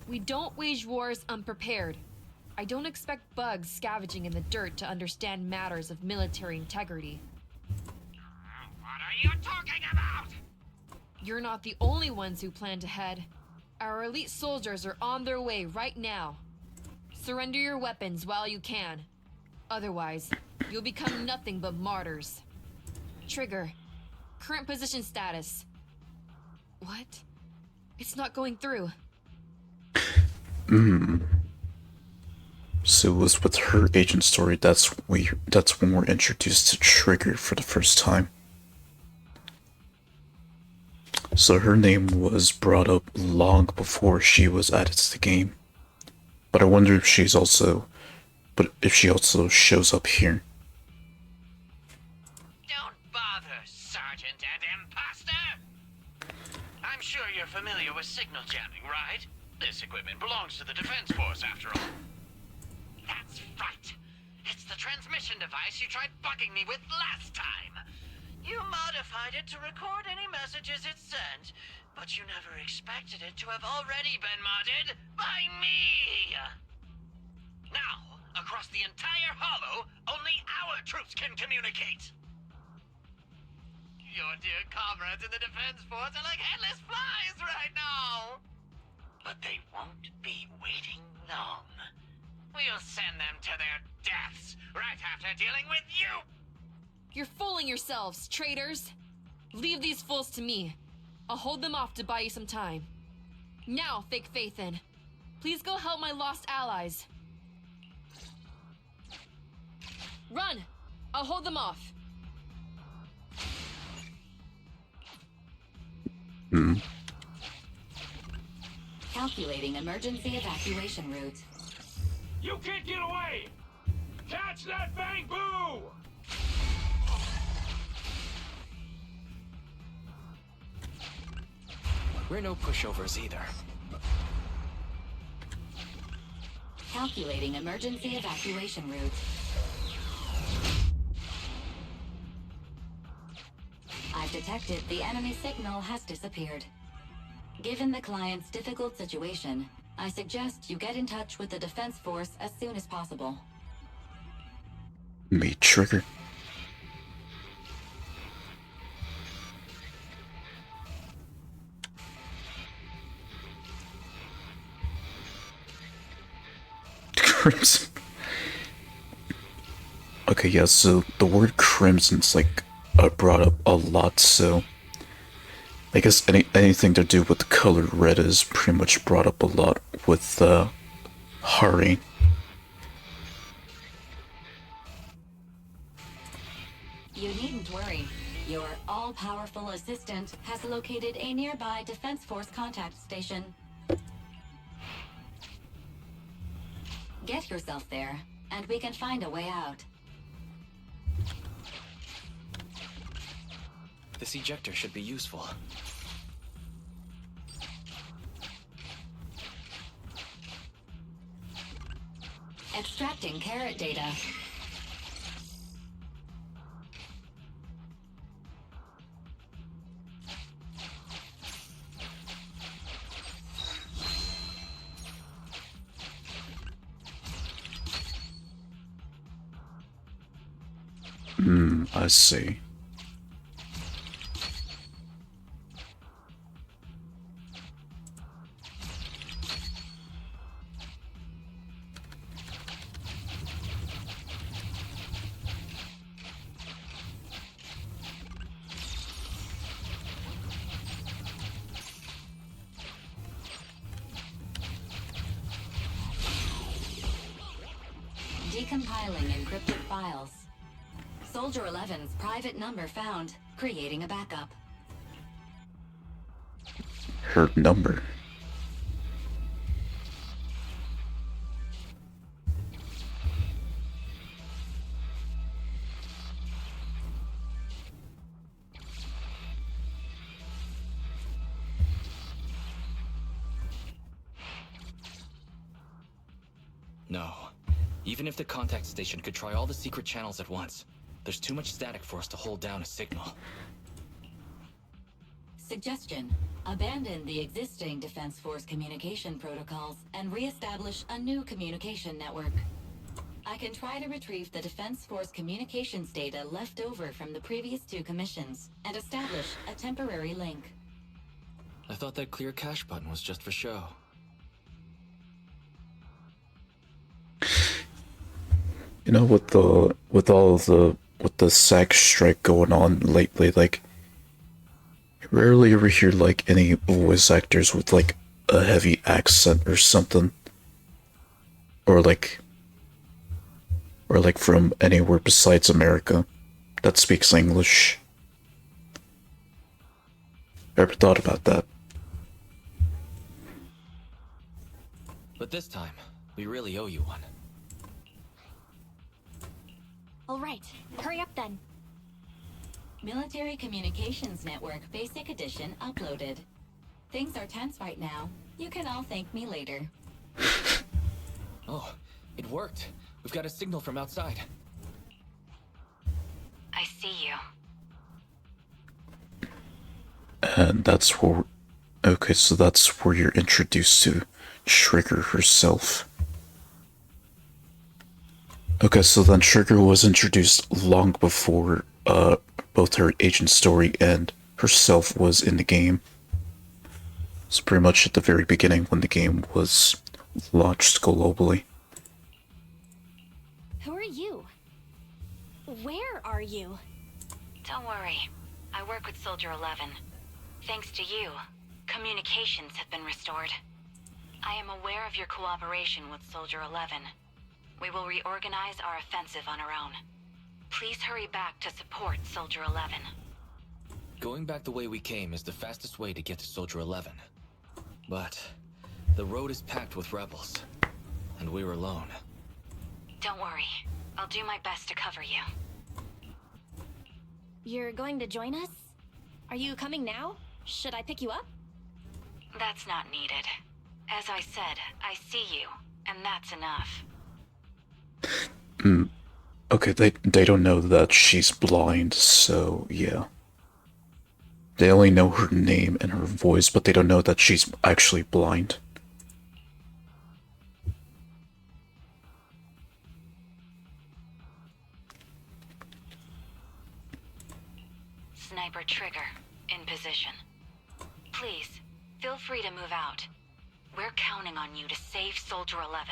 We don't wage wars unprepared. I don't expect bugs scavenging in the dirt to understand matters of military integrity. What are you talking about? You're not the only ones who planned ahead. Our elite soldiers are on their way right now. Surrender your weapons while you can. Otherwise, you'll become nothing but martyrs. Trigger. Current position status. What? It's not going through. So it was with her agent story that's when we're introduced to Trigger for the first time. So her name was brought up long before she was added to the game. But I wonder if she also shows up here. Don't bother, Sergeant and Imposter! I'm sure you're familiar with signal jamming, right? This equipment belongs to the Defense Force, after all. That's right. It's the transmission device you tried bugging me with last time. You modified it to record any messages it sent, but you never expected it to have already been modded by me! Now, across the entire Hollow, only our troops can communicate! Your dear comrades in the Defense Force are like headless flies right now! But they won't be waiting long. We'll send them to their deaths right after dealing with you! You're fooling yourselves, traitors! Leave these fools to me. I'll hold them off to buy you some time. Now, fake Phaethon. Please go help my lost allies. I'll hold them off. Calculating emergency evacuation route. You can't get away! Catch that bang boo! We're no pushovers either. Calculating emergency evacuation route. I've detected the enemy signal has disappeared. Given the client's difficult situation, I suggest you get in touch with the defense force as soon as possible. Me trigger. Crimson. Okay, yeah, so the word crimson's like brought up a lot, so I guess anything to do with the color red is pretty much brought up a lot with Harin. You needn't worry. Your all-powerful assistant has located a nearby Defense Force contact station. Get yourself there, and we can find a way out. This ejector should be useful. Extracting carrot data. I see. Decompiling encrypted files. Soldier 11's private number found. Creating a backup. Her number. No. Even if the contact station could try all the secret channels at once, there's too much static for us to hold down a signal. Suggestion. Abandon the existing Defense Force communication protocols and re-establish a new communication network. I can try to retrieve the Defense Force communications data left over from the previous 2 commissions and establish a temporary link. I thought that clear cache button was just for show. You know, with the SAG strike going on lately, like, you rarely ever hear like any voice actors with like a heavy accent or something, or like from anywhere besides America that speaks English. Ever thought about that? But this time, we really owe you one. All right, hurry up then. Military Communications Network Basic Edition uploaded. Things are tense right now. You can all thank me later. Oh, it worked. We've got a signal from outside. I see you. And that's where... Okay, so that's where you're introduced to Trigger herself. Okay, so then Trigger was introduced long before both her agent story and herself was in the game. It's pretty much at the very beginning when the game was launched globally. Who are you? Where are you? Don't worry. I work with Soldier 11. Thanks to you, communications have been restored. I am aware of your cooperation with Soldier 11. We will reorganize our offensive on our own. Please hurry back to support Soldier 11. Going back the way we came is the fastest way to get to Soldier 11. But the road is packed with rebels, and we're alone. Don't worry. I'll do my best to cover you. You're going to join us? Are you coming now? Should I pick you up? That's not needed. As I said, I see you, and that's enough. Okay, they don't know that she's blind, so yeah. They only know her name and her voice, but they don't know that she's actually blind. Sniper trigger, in position. Please, feel free to move out. We're counting on you to save Soldier 11.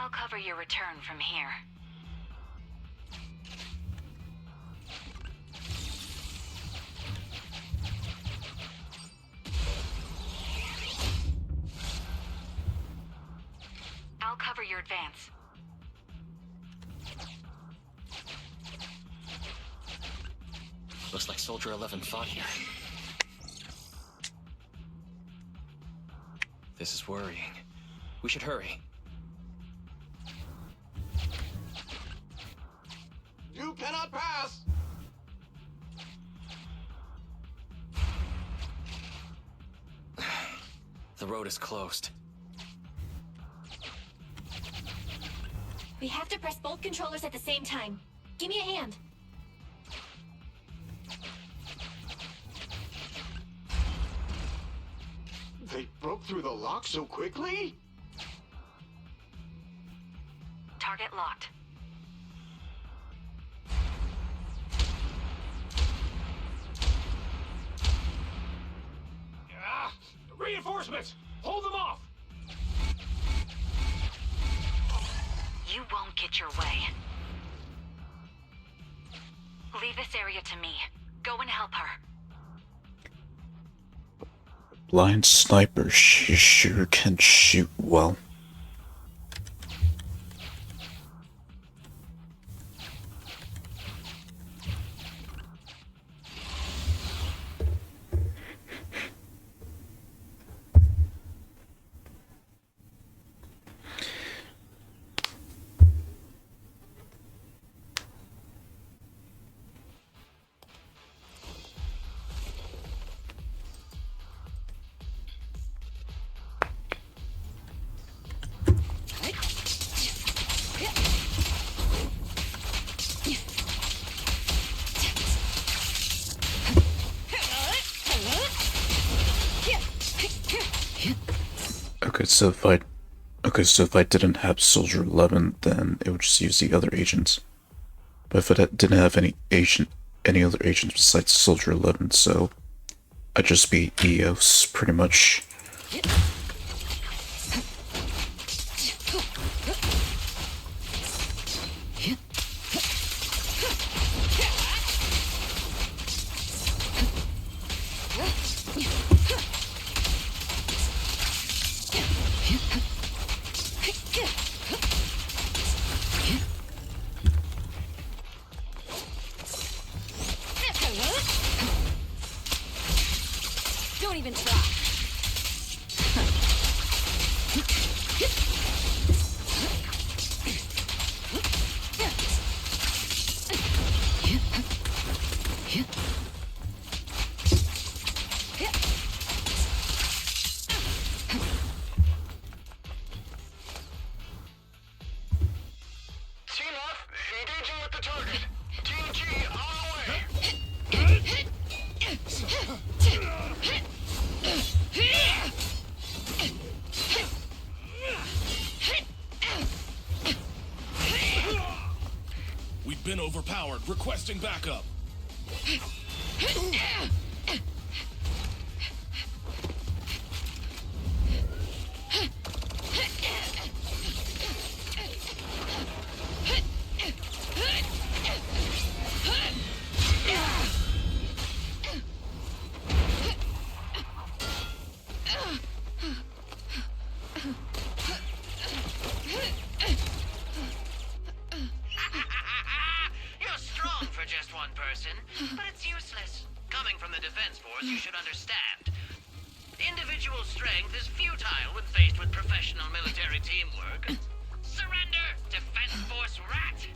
I'll cover your return from here. I'll cover your advance. Looks like Soldier 11 fought here. This is worrying. We should hurry. You cannot pass! The road is closed. We have to press both controllers at the same time. Give me a hand. They broke through the lock so quickly? Target locked. Ah! Reinforcements! Hold them off! You won't get your way. Leave this area to me. Go and help her. Blind sniper, she sure can shoot well. So if I didn't have Soldier 11, then it would just use the other agents. But if I didn't have any other agents besides Soldier 11, so I'd just be EOS pretty much. Don't even try. Team up, engaging with the target. Team G on the way. We've been overpowered. Requesting backup. person, but it's useless. Coming from the Defense Force, you should understand. Individual strength is futile when faced with professional military teamwork. Surrender, Defense Force rat!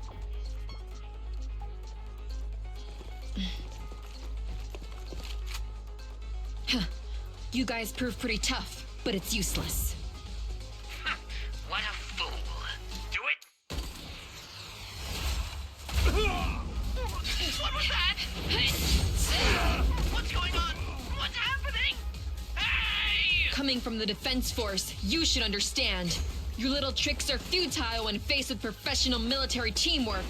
You guys prove pretty tough, but it's useless. What a fool. Do it! What was that? What's going on? What's happening? Hey! Coming from the Defense Force, you should understand. Your little tricks are futile when faced with professional military teamwork.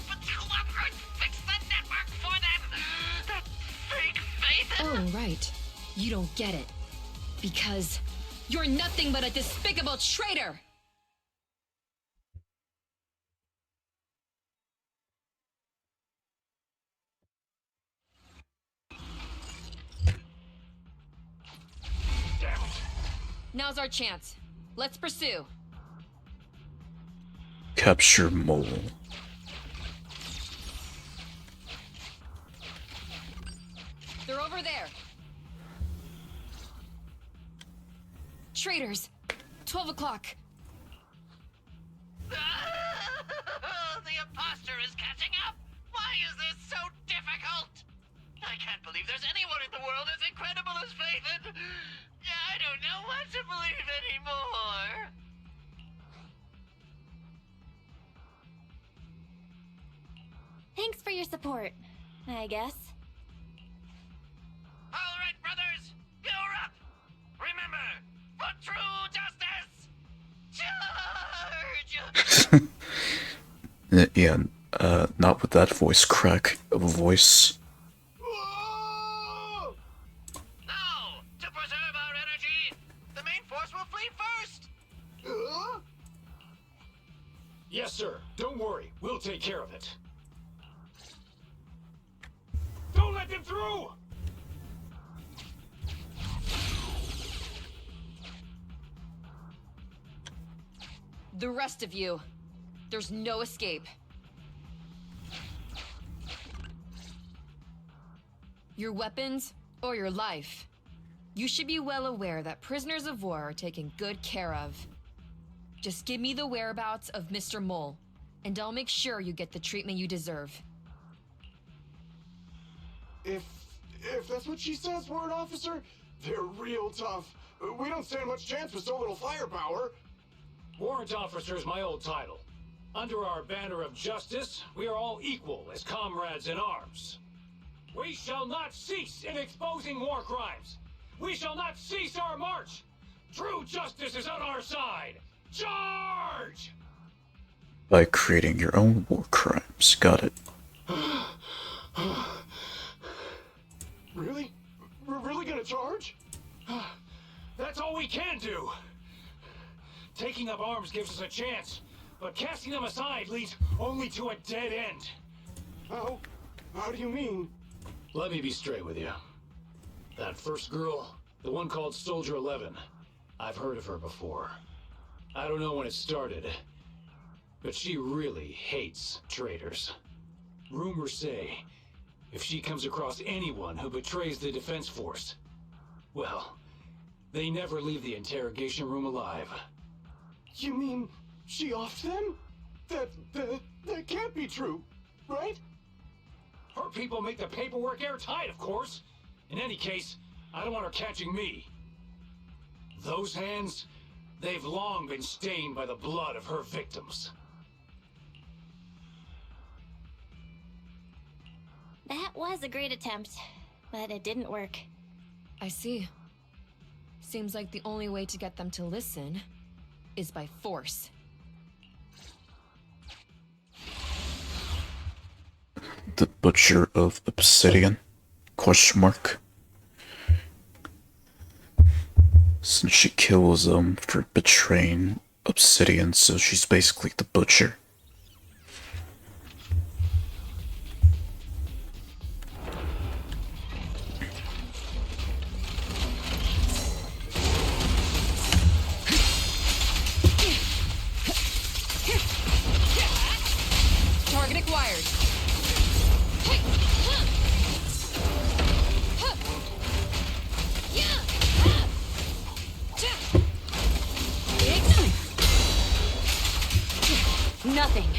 But cooperate, fix the network for them! That fake faith! Oh, right. You don't get it. Because you're nothing but a despicable traitor! Damn it. Now's our chance. Let's pursue. Capture Mole. They're over there. Traitors. 12 o'clock. The imposter is catching up! Why is this so difficult? I can't believe there's anyone in the world as incredible as Phaethon! I don't know what to believe anymore! Thanks for your support, I guess. Alright, brothers! You're up! Remember, for true justice! Charge! Yeah, not with that voice crack of a voice. Now, to preserve our energy, the main force will flee first! Yes, sir. Don't worry. We'll take care of it. Don't let them through! The rest of you. There's no escape. Your weapons or your life. You should be well aware that prisoners of war are taken good care of. Just give me the whereabouts of Mr. Mole, and I'll make sure you get the treatment you deserve. If that's what she says, Warrant Officer, they're real tough. We don't stand much chance with so little firepower. Warrant Officer is my old title. Under our banner of justice, we are all equal as comrades in arms. We shall not cease in exposing war crimes. We shall not cease our march. True justice is on our side. Charge! By creating your own war crimes. Got it. Really? We're really gonna charge? That's all we can do. Taking up arms gives us a chance, but casting them aside leads only to a dead end. How do you mean? Let me be straight with you. That first girl, the one called Soldier 11, I've heard of her before. I don't know when it started, but she really hates traitors. Rumors say, if she comes across anyone who betrays the Defense Force, well, they never leave the interrogation room alive. You mean she offed them? That can't be true, right? Her people make the paperwork airtight, of course. In any case, I don't want her catching me. Those hands, they've long been stained by the blood of her victims. That was a great attempt, but it didn't work. I see. Seems like the only way to get them to listen is by force. The Butcher of Obsidian? Question mark. Since she kills them for betraying Obsidian, so she's basically the Butcher. Target acquired. Nothing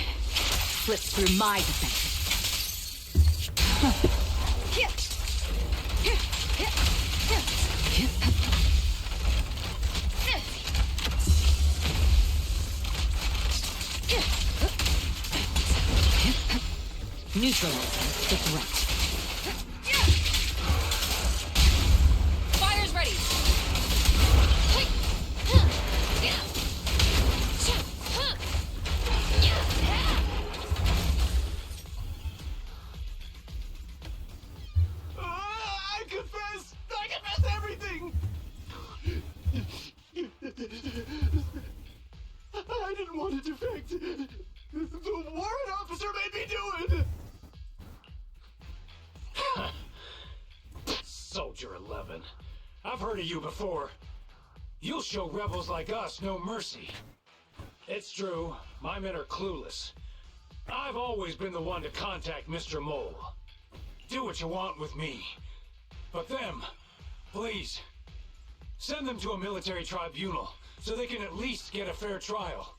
slips through my defense. Neutralizing the threat. Fire's ready. I confess! I confess everything! I didn't want to defect. The warrant officer made me do it! Soldier 11. I've heard of you before. You'll show rebels like us no mercy. It's true, my men are clueless. I've always been the one to contact Mr. Mole. Do what you want with me. But them, please, send them to a military tribunal so they can at least get a fair trial.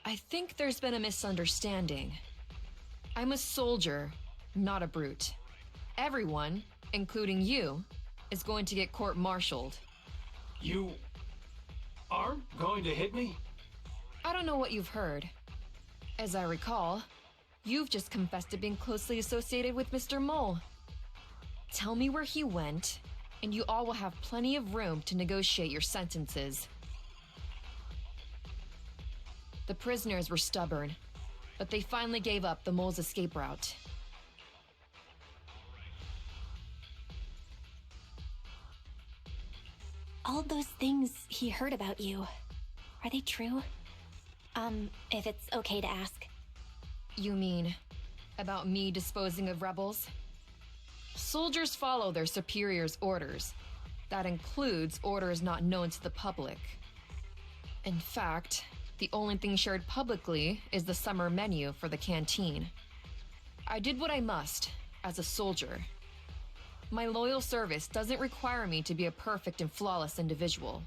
I think there's been a misunderstanding. I'm a soldier, not a brute. Everyone, including you, is going to get court-martialed. You aren't going to hit me? I don't know what you've heard. As I recall, you've just confessed to being closely associated with Mr. Mole. Tell me where he went, and you all will have plenty of room to negotiate your sentences. The prisoners were stubborn, but they finally gave up the Mole's escape route. All those things he heard about you, are they true? If it's okay to ask. You mean, about me disposing of rebels? Soldiers follow their superiors' orders. That includes orders not known to the public. In fact, the only thing shared publicly is the summer menu for the canteen. I did what I must, as a soldier. My loyal service doesn't require me to be a perfect and flawless individual.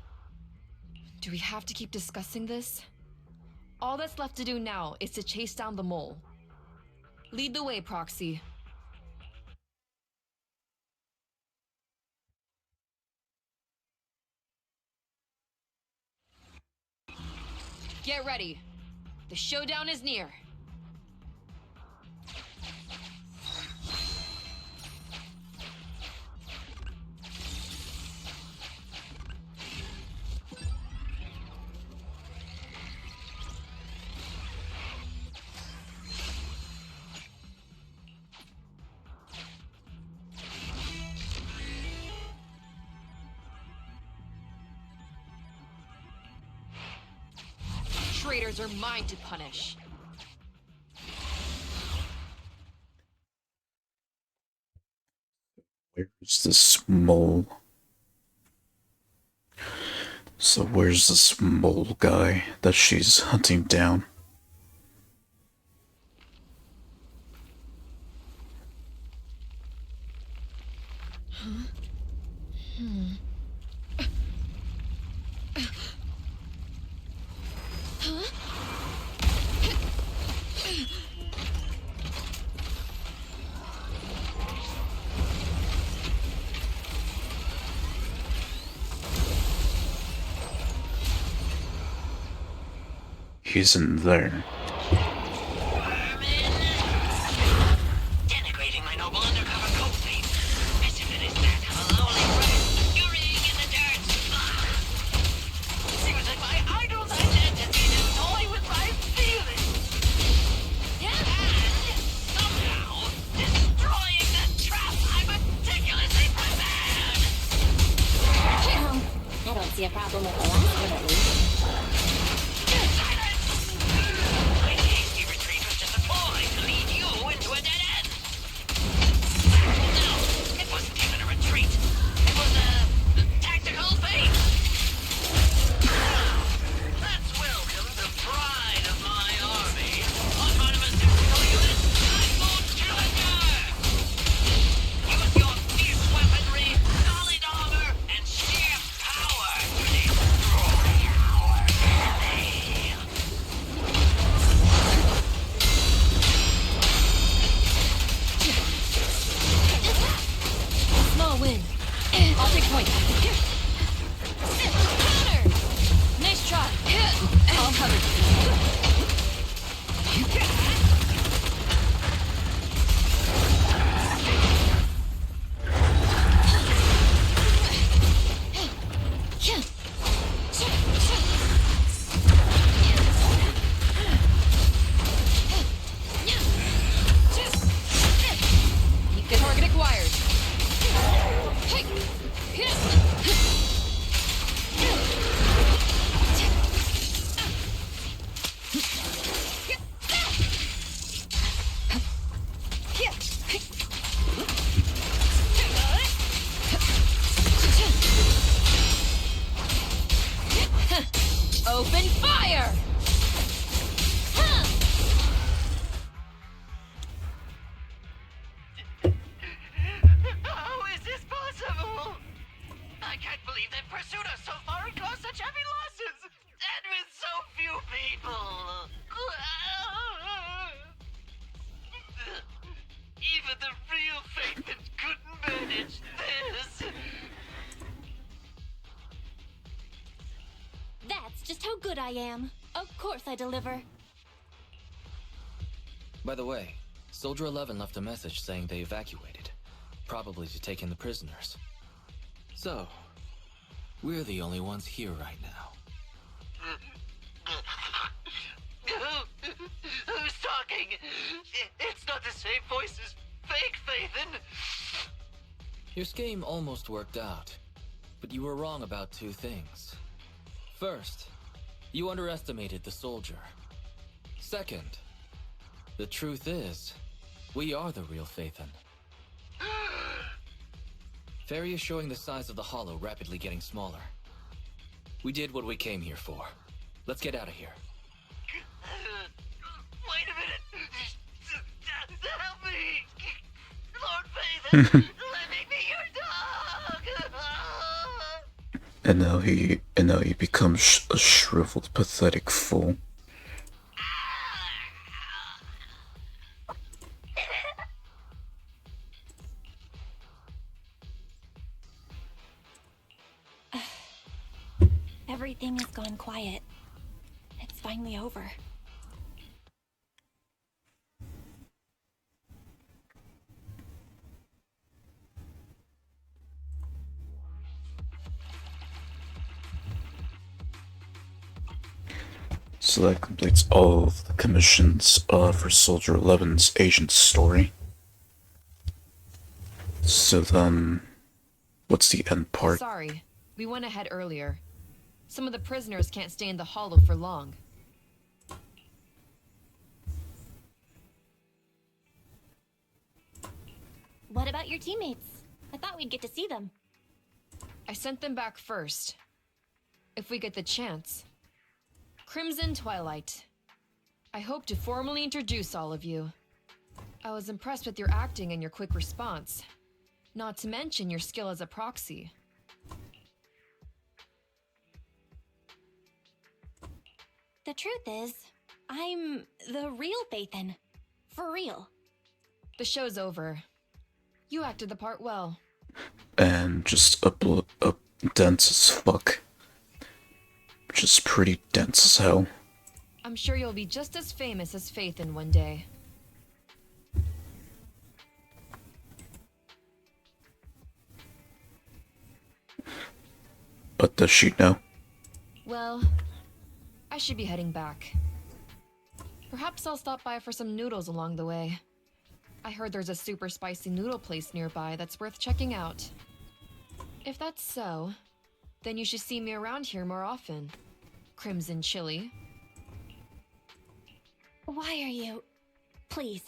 Do we have to keep discussing this? All that's left to do now is to chase down the Mole. Lead the way, Proxy. Get ready. The showdown is near. Traitors are mine to punish. Where's this mole? So where's this mole guy that she's hunting down? He's in there. Denigrating my noble undercover code name, as if it is that of a lowly rat scurrying in the dirt. Seems like my idol's identity to toy with my feelings. And somehow destroying the trap I meticulously prepared. I don't see a problem with the last one at least. My hasty retreat was just a ploy to lead you into a dead end. No, it wasn't even a retreat. It was a tactical feint. Let's welcome the pride of my army, autonomous tactical unit, Typhoon Challenger. Use your fierce weaponry, solid armor, and sheer power to destroy. Open fire! How is this possible? I can't believe they've pursued us so far and caused such heavy losses! And with so few people! Even the real Faithans couldn't manage this! That's just how good I am. Of course I deliver. By the way, Soldier 11 left a message saying they evacuated, probably to take in the prisoners. So, we're the only ones here right now. Who's talking? It's not the same voice as fake Faithan! Your scheme almost worked out, but you were wrong about two things. First, you underestimated the soldier. Second, the truth is, we are the real Faithan. Fairy is showing the size of the hollow rapidly getting smaller. We did what we came here for. Let's get out of here. Wait a minute! Help me! Lord Faithan, let me be your dog! And now he becomes a shriveled, pathetic fool. Everything has gone quiet. It's finally over. So that completes all of the commissions for Soldier 11's agent story. So then, what's the end part? Sorry, we went ahead earlier. Some of the prisoners can't stay in the hollow for long. What about your teammates? I thought we'd get to see them. I sent them back first. If we get the chance. Crimson Twilight. I hope to formally introduce all of you. I was impressed with your acting and your quick response. Not to mention your skill as a proxy. The truth is, I'm the real Faithan. For real. The show's over. You acted the part well. And just up dense as fuck. Just pretty dense as hell. I'm sure you'll be just as famous as Faithan one day. But does she know? Well, I should be heading back. Perhaps I'll stop by for some noodles along the way. I heard there's a super spicy noodle place nearby that's worth checking out. If that's so, then you should see me around here more often. Crimson Chili. Why are you... Please,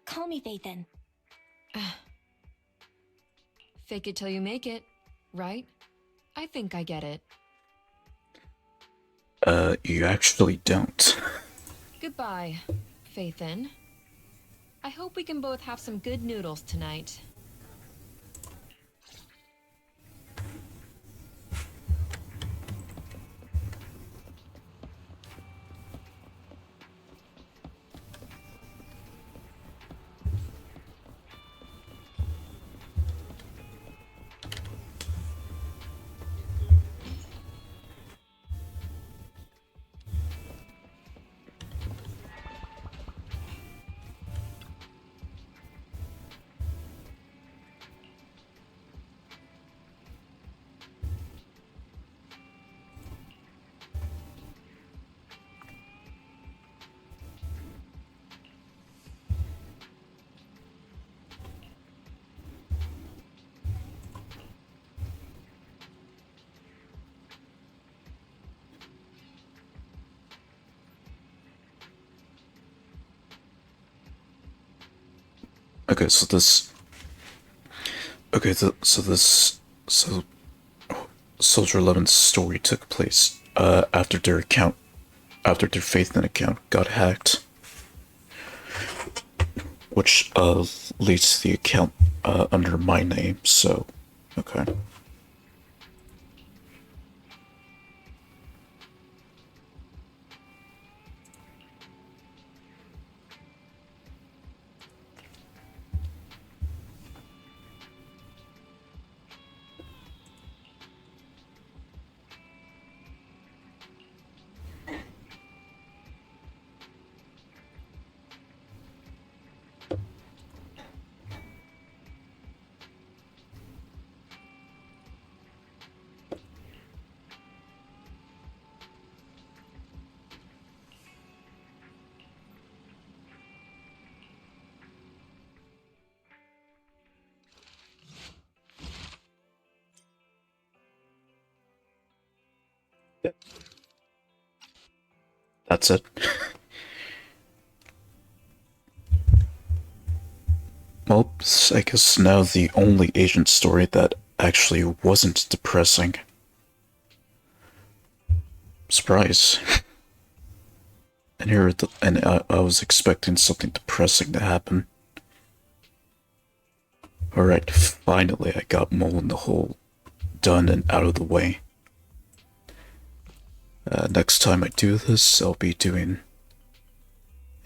call me Faithan. Fake it till you make it, right? I think I get it. You actually don't. Goodbye, Faithan. I hope we can both have some good noodles tonight. Okay, so this... Okay, so Soldier 11's story took place after their after their Faithin account got hacked, which leads to the account under my name. So, okay. That's it. Well, I guess now the only agent story that actually wasn't depressing. Surprise. And I was expecting something depressing to happen. Alright, finally I got Mole in the Hole done and out of the way. Next time I do this, I'll be doing...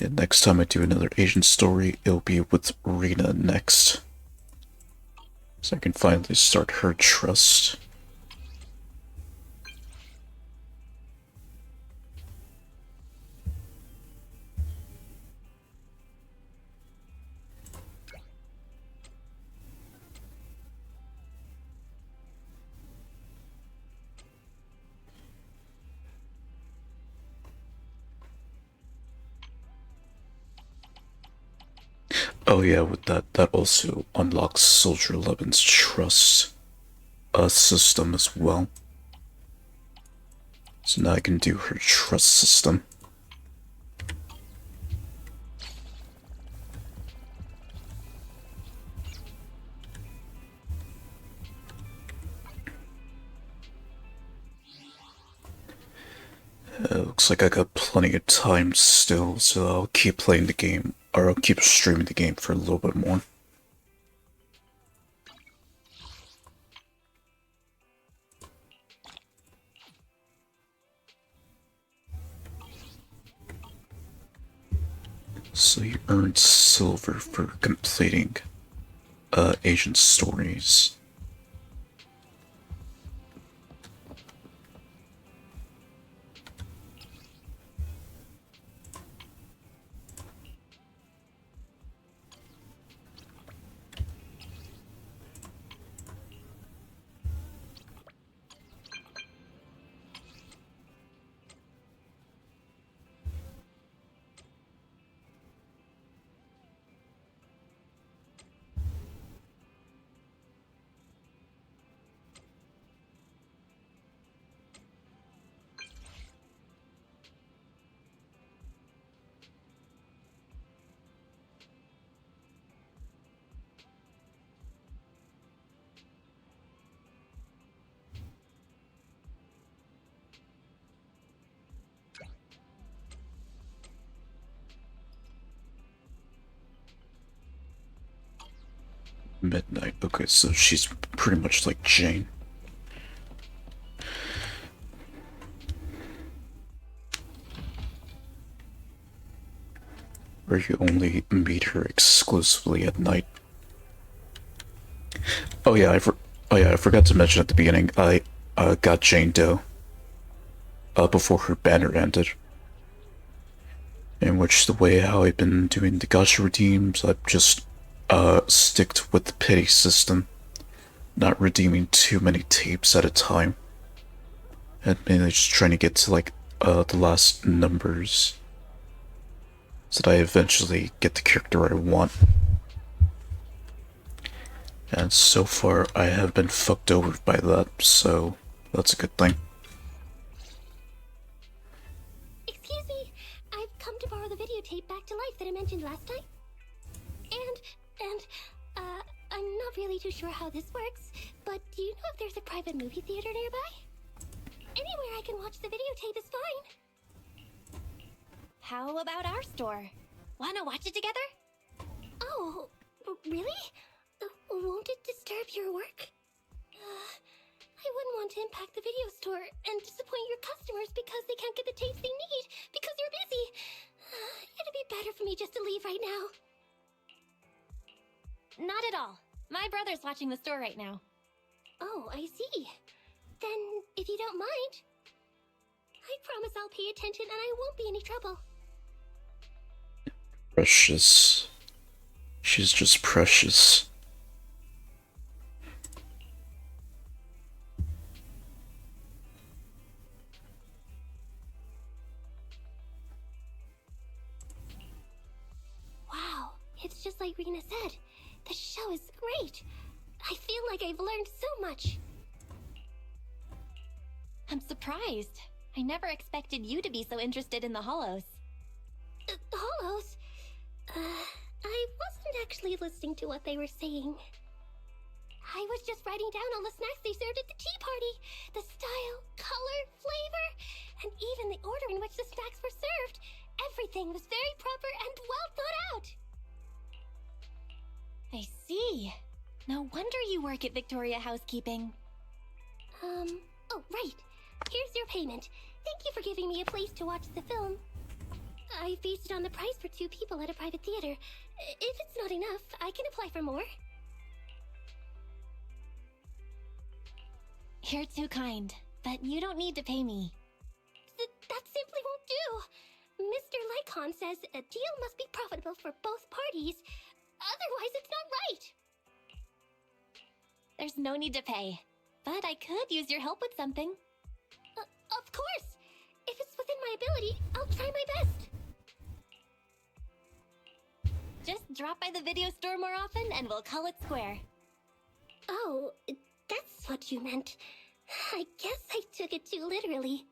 And next time I do another agent story, it'll be with Rena next. So I can finally start her trust. Oh yeah, with that also unlocks Soldier 11's trust system as well. So now I can do her trust system. Looks like I got plenty of time still, so I'll keep playing the game, or I'll keep streaming the game for a little bit more. So you earned silver for completing agent stories. Midnight. Okay, so she's pretty much like Jane. Where you only meet her exclusively at night. Oh yeah, I forgot to mention at the beginning, I got Jane Doe before her banner ended. In which the way how I've been doing the gacha redeems, I've just sticked with the pity system, not redeeming too many tapes at a time, and mainly just trying to get to like the last numbers so that I eventually get the character I want. And so far I have been fucked over by that, so that's a good thing. Excuse me, I've come to borrow the videotape back to life that I mentioned last time. I'm not really too sure how this works, but do you know if there's a private movie theater nearby? Anywhere I can watch the videotape is fine. how about our store? Wanna watch it together? Oh, really? Won't it disturb your work? I wouldn't want to impact the video store and disappoint your customers because they can't get the tapes they need because you're busy. It'd be better for me just to leave right now. Not at all. My brother's watching the store right now. Oh, I see. Then, if you don't mind, I promise I'll pay attention and I won't be any trouble. Precious. She's just precious. Wow, it's just like Rena said. The show is great. I feel like I've learned so much. I'm surprised. I never expected you to be so interested in the Hollows. The Hollows? I wasn't actually listening to what they were saying. I was just writing down all the snacks they served at the tea party. The style, color, flavor, and even the order in which the snacks were served. Everything was very proper and well thought out. I see. No wonder you work at Victoria Housekeeping. Oh, right. Here's your payment. Thank you for giving me a place to watch the film. I based it on the price for 2 people at a private theater. If it's not enough, I can apply for more. You're too kind, but you don't need to pay me. That simply won't do. Mr. Lycon says a deal must be profitable for both parties. Otherwise, it's not right. There's no need to pay, but I could use your help with something. Of course! If it's within my ability, I'll try my best. Just drop by the video store more often and we'll call it square. Oh, that's what you meant. I guess I took it too literally.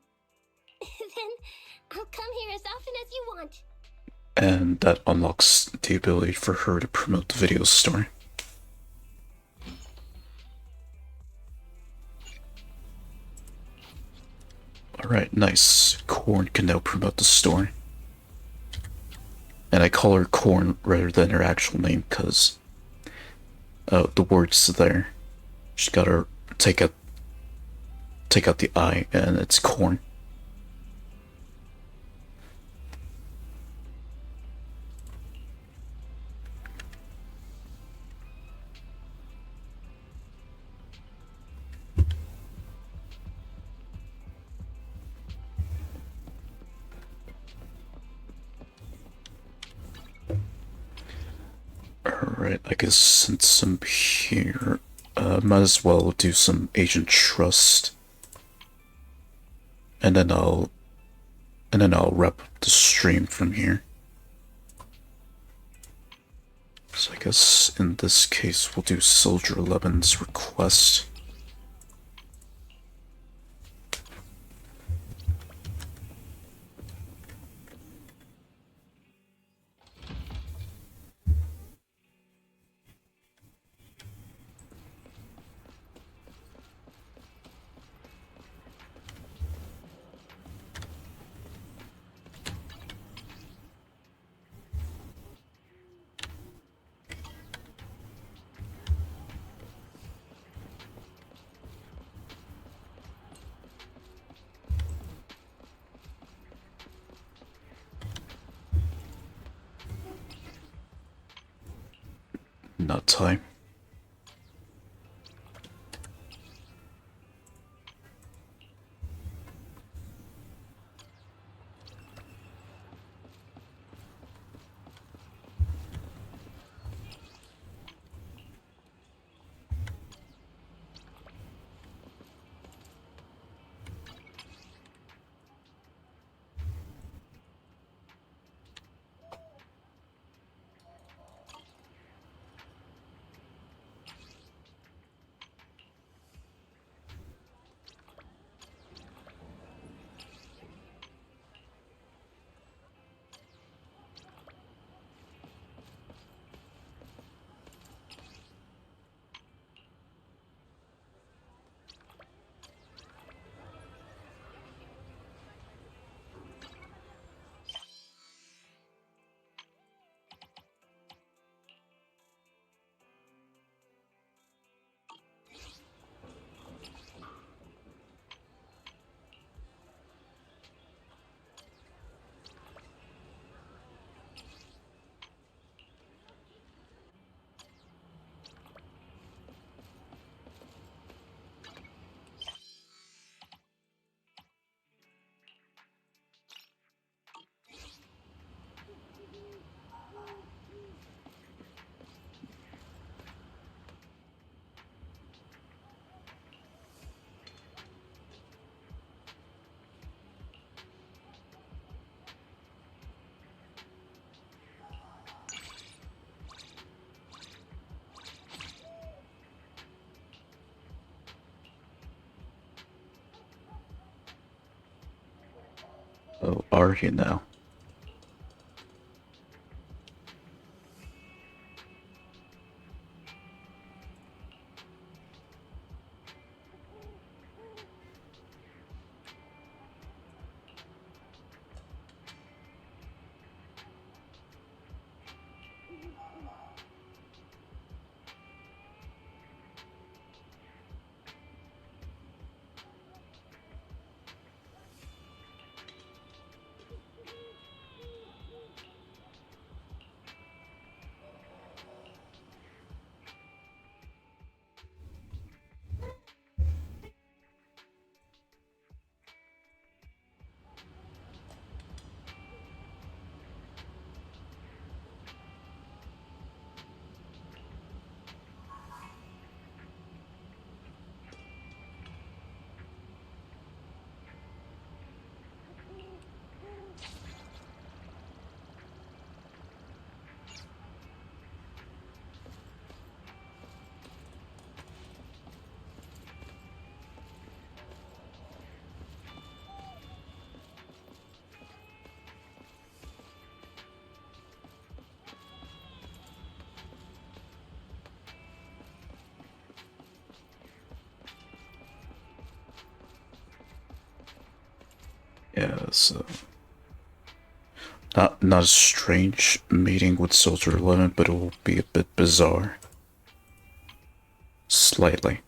Then I'll come here as often as you want. And that unlocks the ability for her to promote the video store. Alright, nice. Corn can now promote the store. And I call her Corn rather than her actual name because the word's there. Just gotta take out the I and it's Corn. Alright, I guess since I'm here, might as well do some Agent Trust. And then I'll wrap up the stream from here. So I guess in this case we'll do Soldier 11's request. Not time. Oh, are you now? Yeah, so not a strange meeting with Soldier 11, but it will be a bit bizarre. Slightly.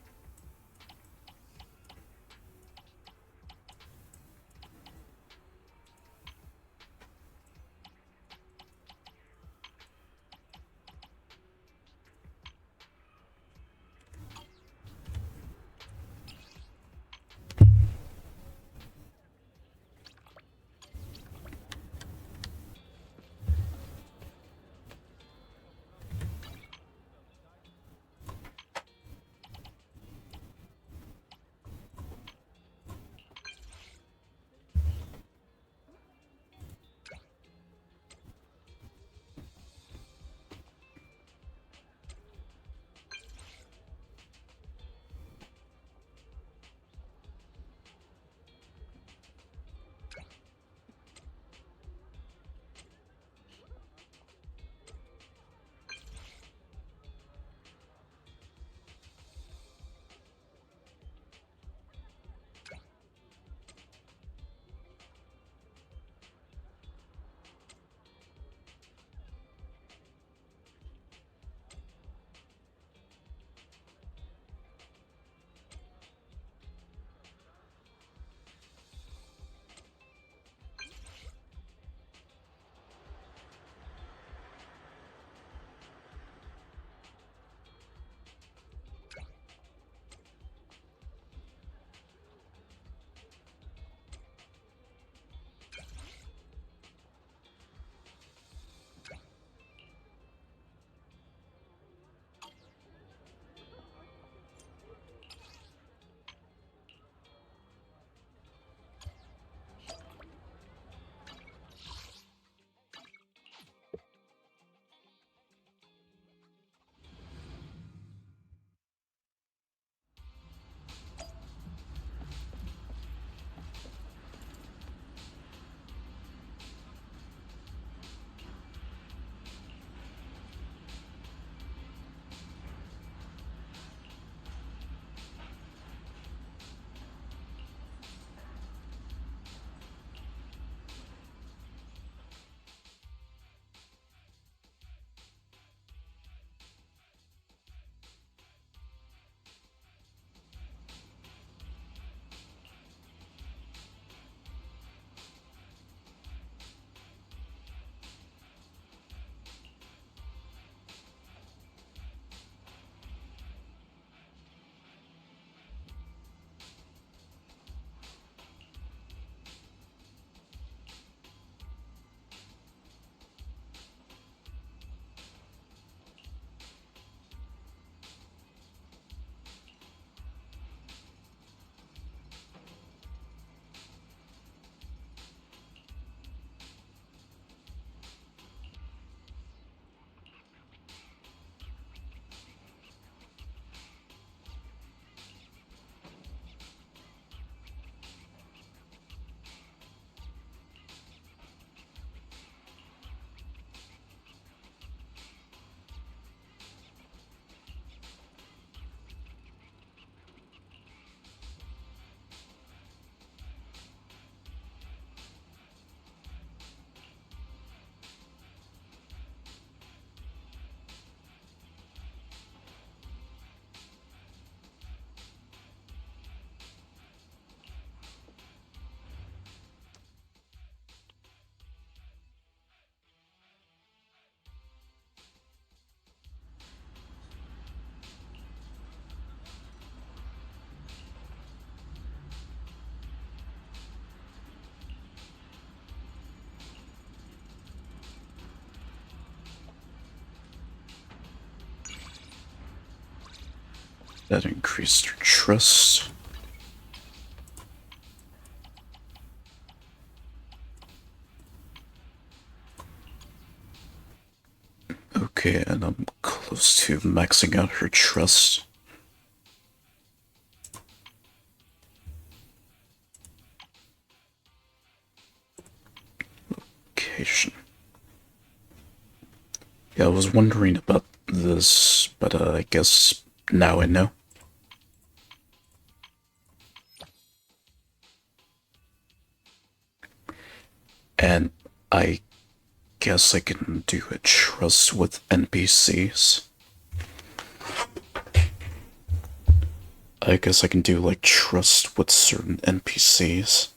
That increased her trust. Okay, and I'm close to maxing out her trust. Location. Yeah, I was wondering about this, but I guess now I know. And I guess I can do a trust with NPCs. I guess I can do like trust with certain NPCs.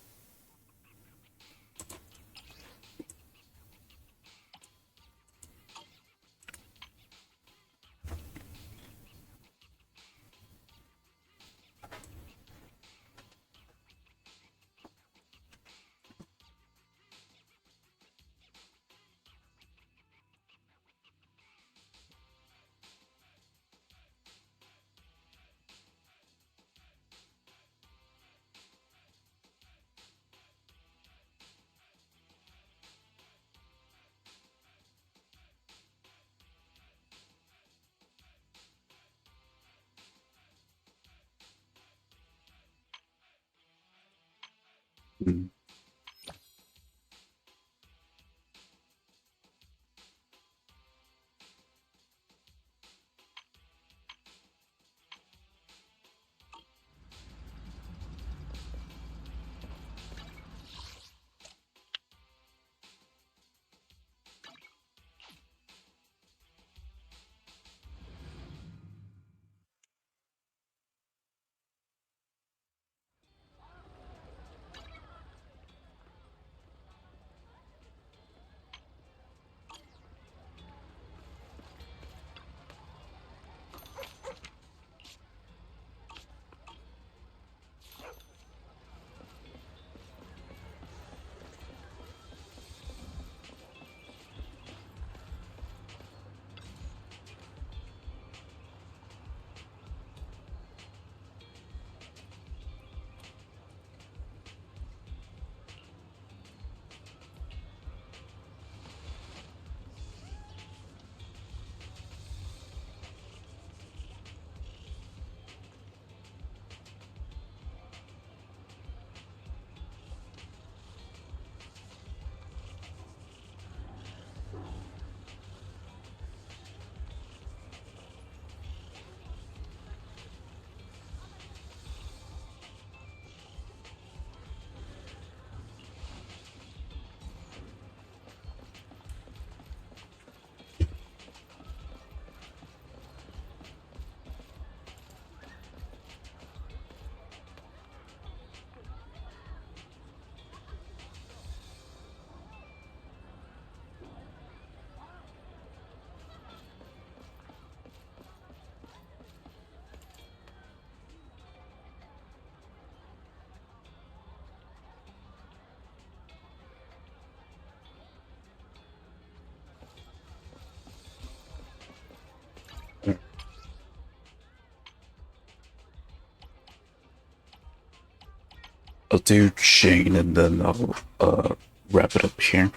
Mm. I'll do Jane and then I'll wrap it up here.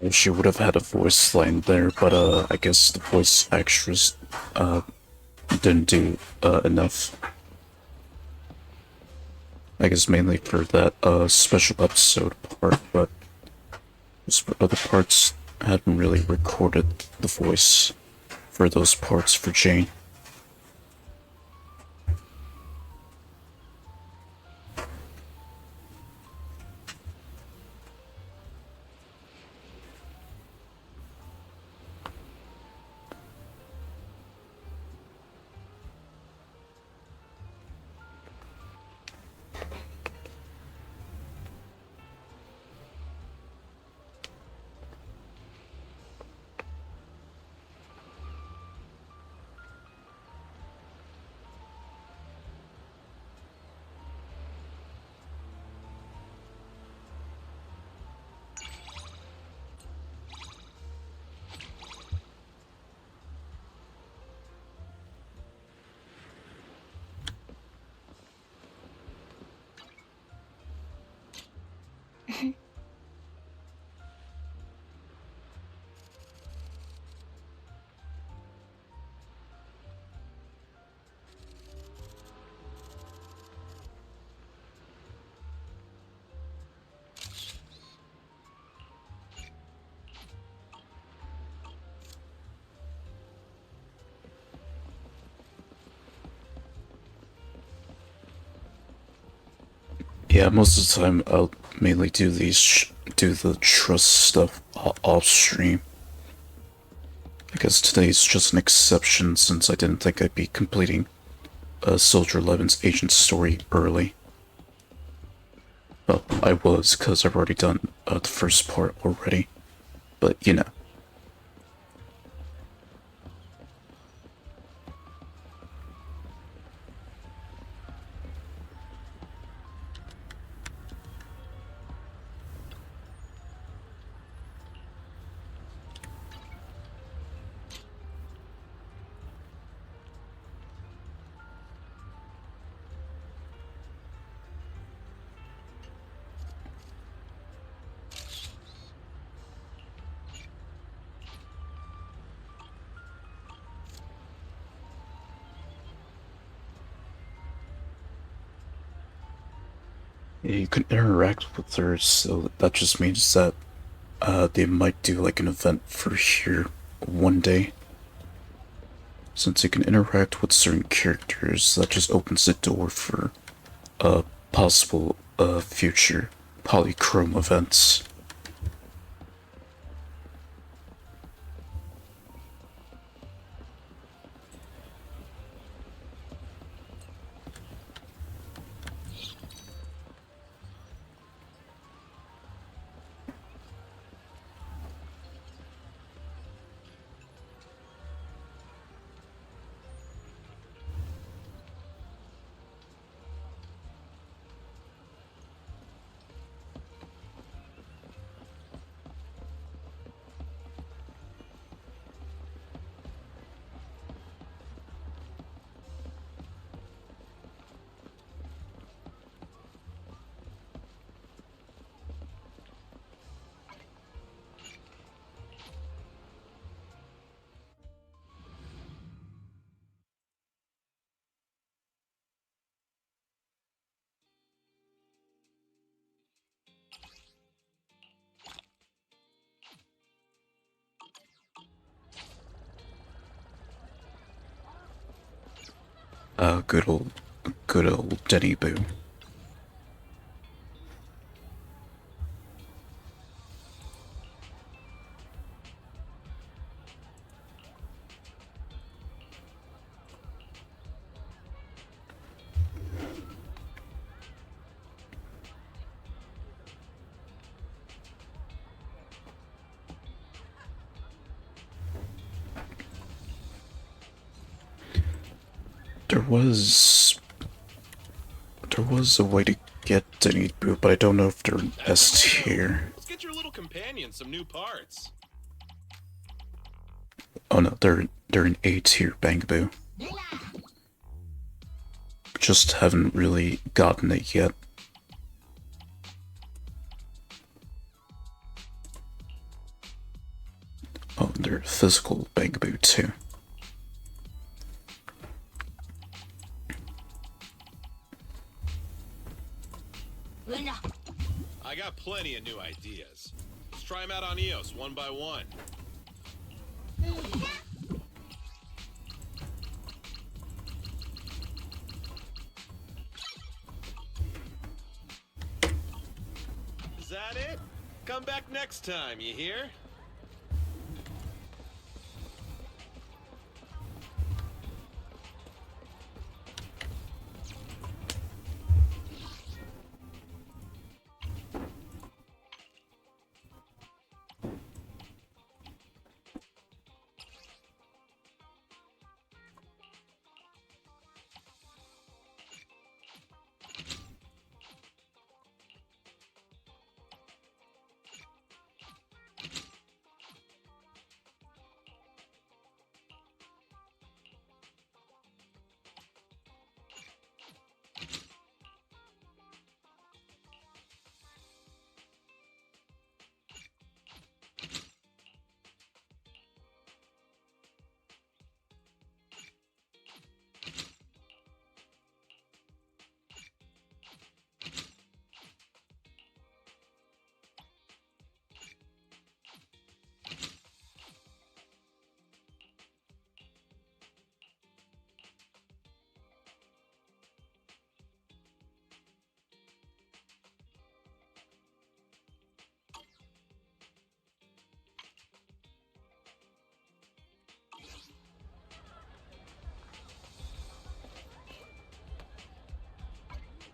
She would have had a voice line there, but I guess the voice actress didn't do enough. I guess mainly for that special episode part, but for other parts, I hadn't really recorded the voice for those parts for Jane. Yeah, most of the time I'll mainly do do the trust stuff off stream. I guess today's just an exception since I didn't think I'd be completing Soldier 11's agent story early. Well, I was, because I've already done the first part already. But, you know. You can interact with her, so that just means that they might do like an event for here one day. Since you can interact with certain characters, that just opens the door for possible future polychrome events. Good old Denny Boo. There was a way to get Denny Boo, but I don't know if they're in S tier. Let's get your little companion some new parts. Oh no, they're in A tier, Bangaboo. Just haven't really gotten it yet. Oh, they're physical Bangaboo too. plenty of new ideas. Let's try them out on EOS one by one. Is that it? Come back next time, you hear?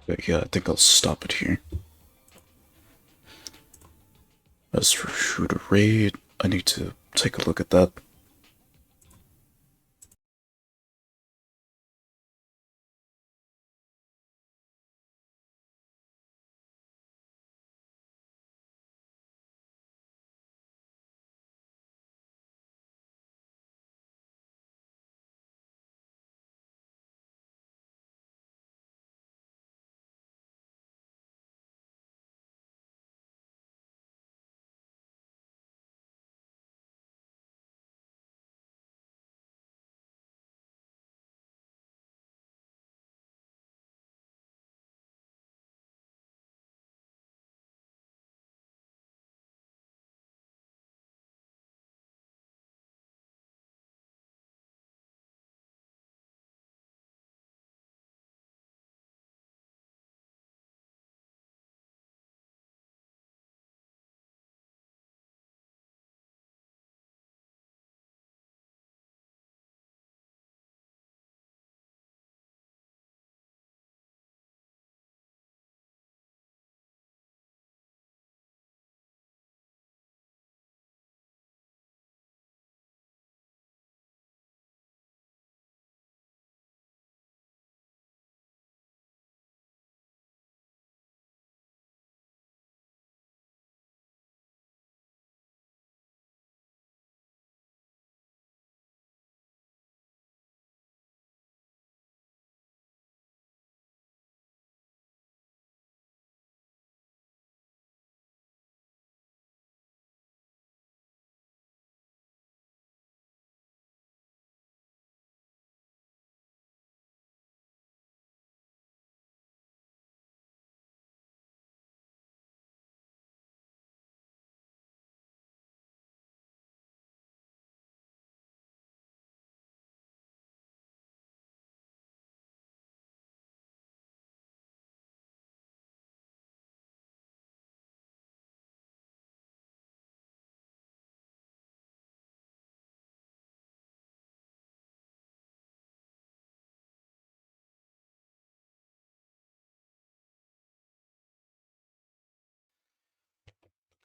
But yeah, I think I'll stop it here. As for who to raid, I need to take a look at that.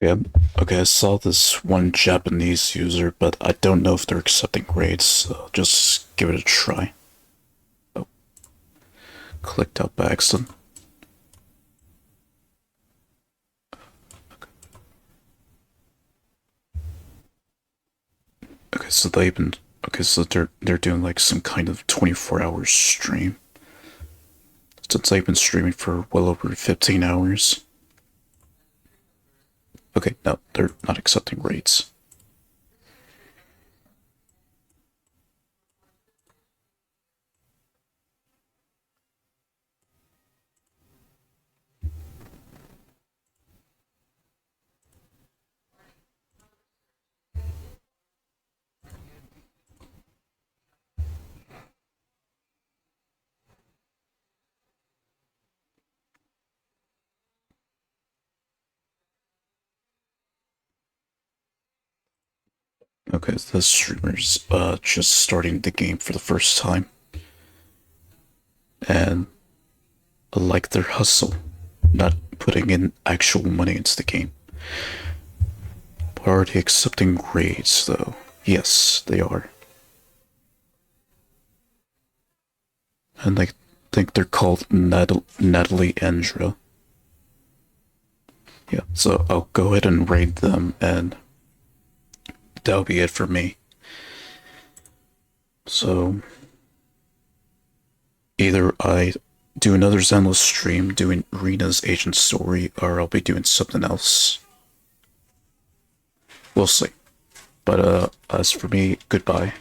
Yeah, okay, I saw this one Japanese user, but I don't know if they're accepting raids, so just give it a try. Oh, clicked out by accident. Okay, so they've been so they're doing like some kind of 24-hour stream. Since they've been streaming for well over 15 hours. Okay, no, they're not accepting raids. Okay, the streamers just starting the game for the first time. And I like their hustle, not putting in actual money into the game. Are they accepting grades though? Yes, they are. And I think they're called Natalie Andra. Yeah, so I'll go ahead and raid them, and that'll be it for me. So, either I do another Zenless stream doing Rena's agent story, or I'll be doing something else. We'll see. But as for me, goodbye.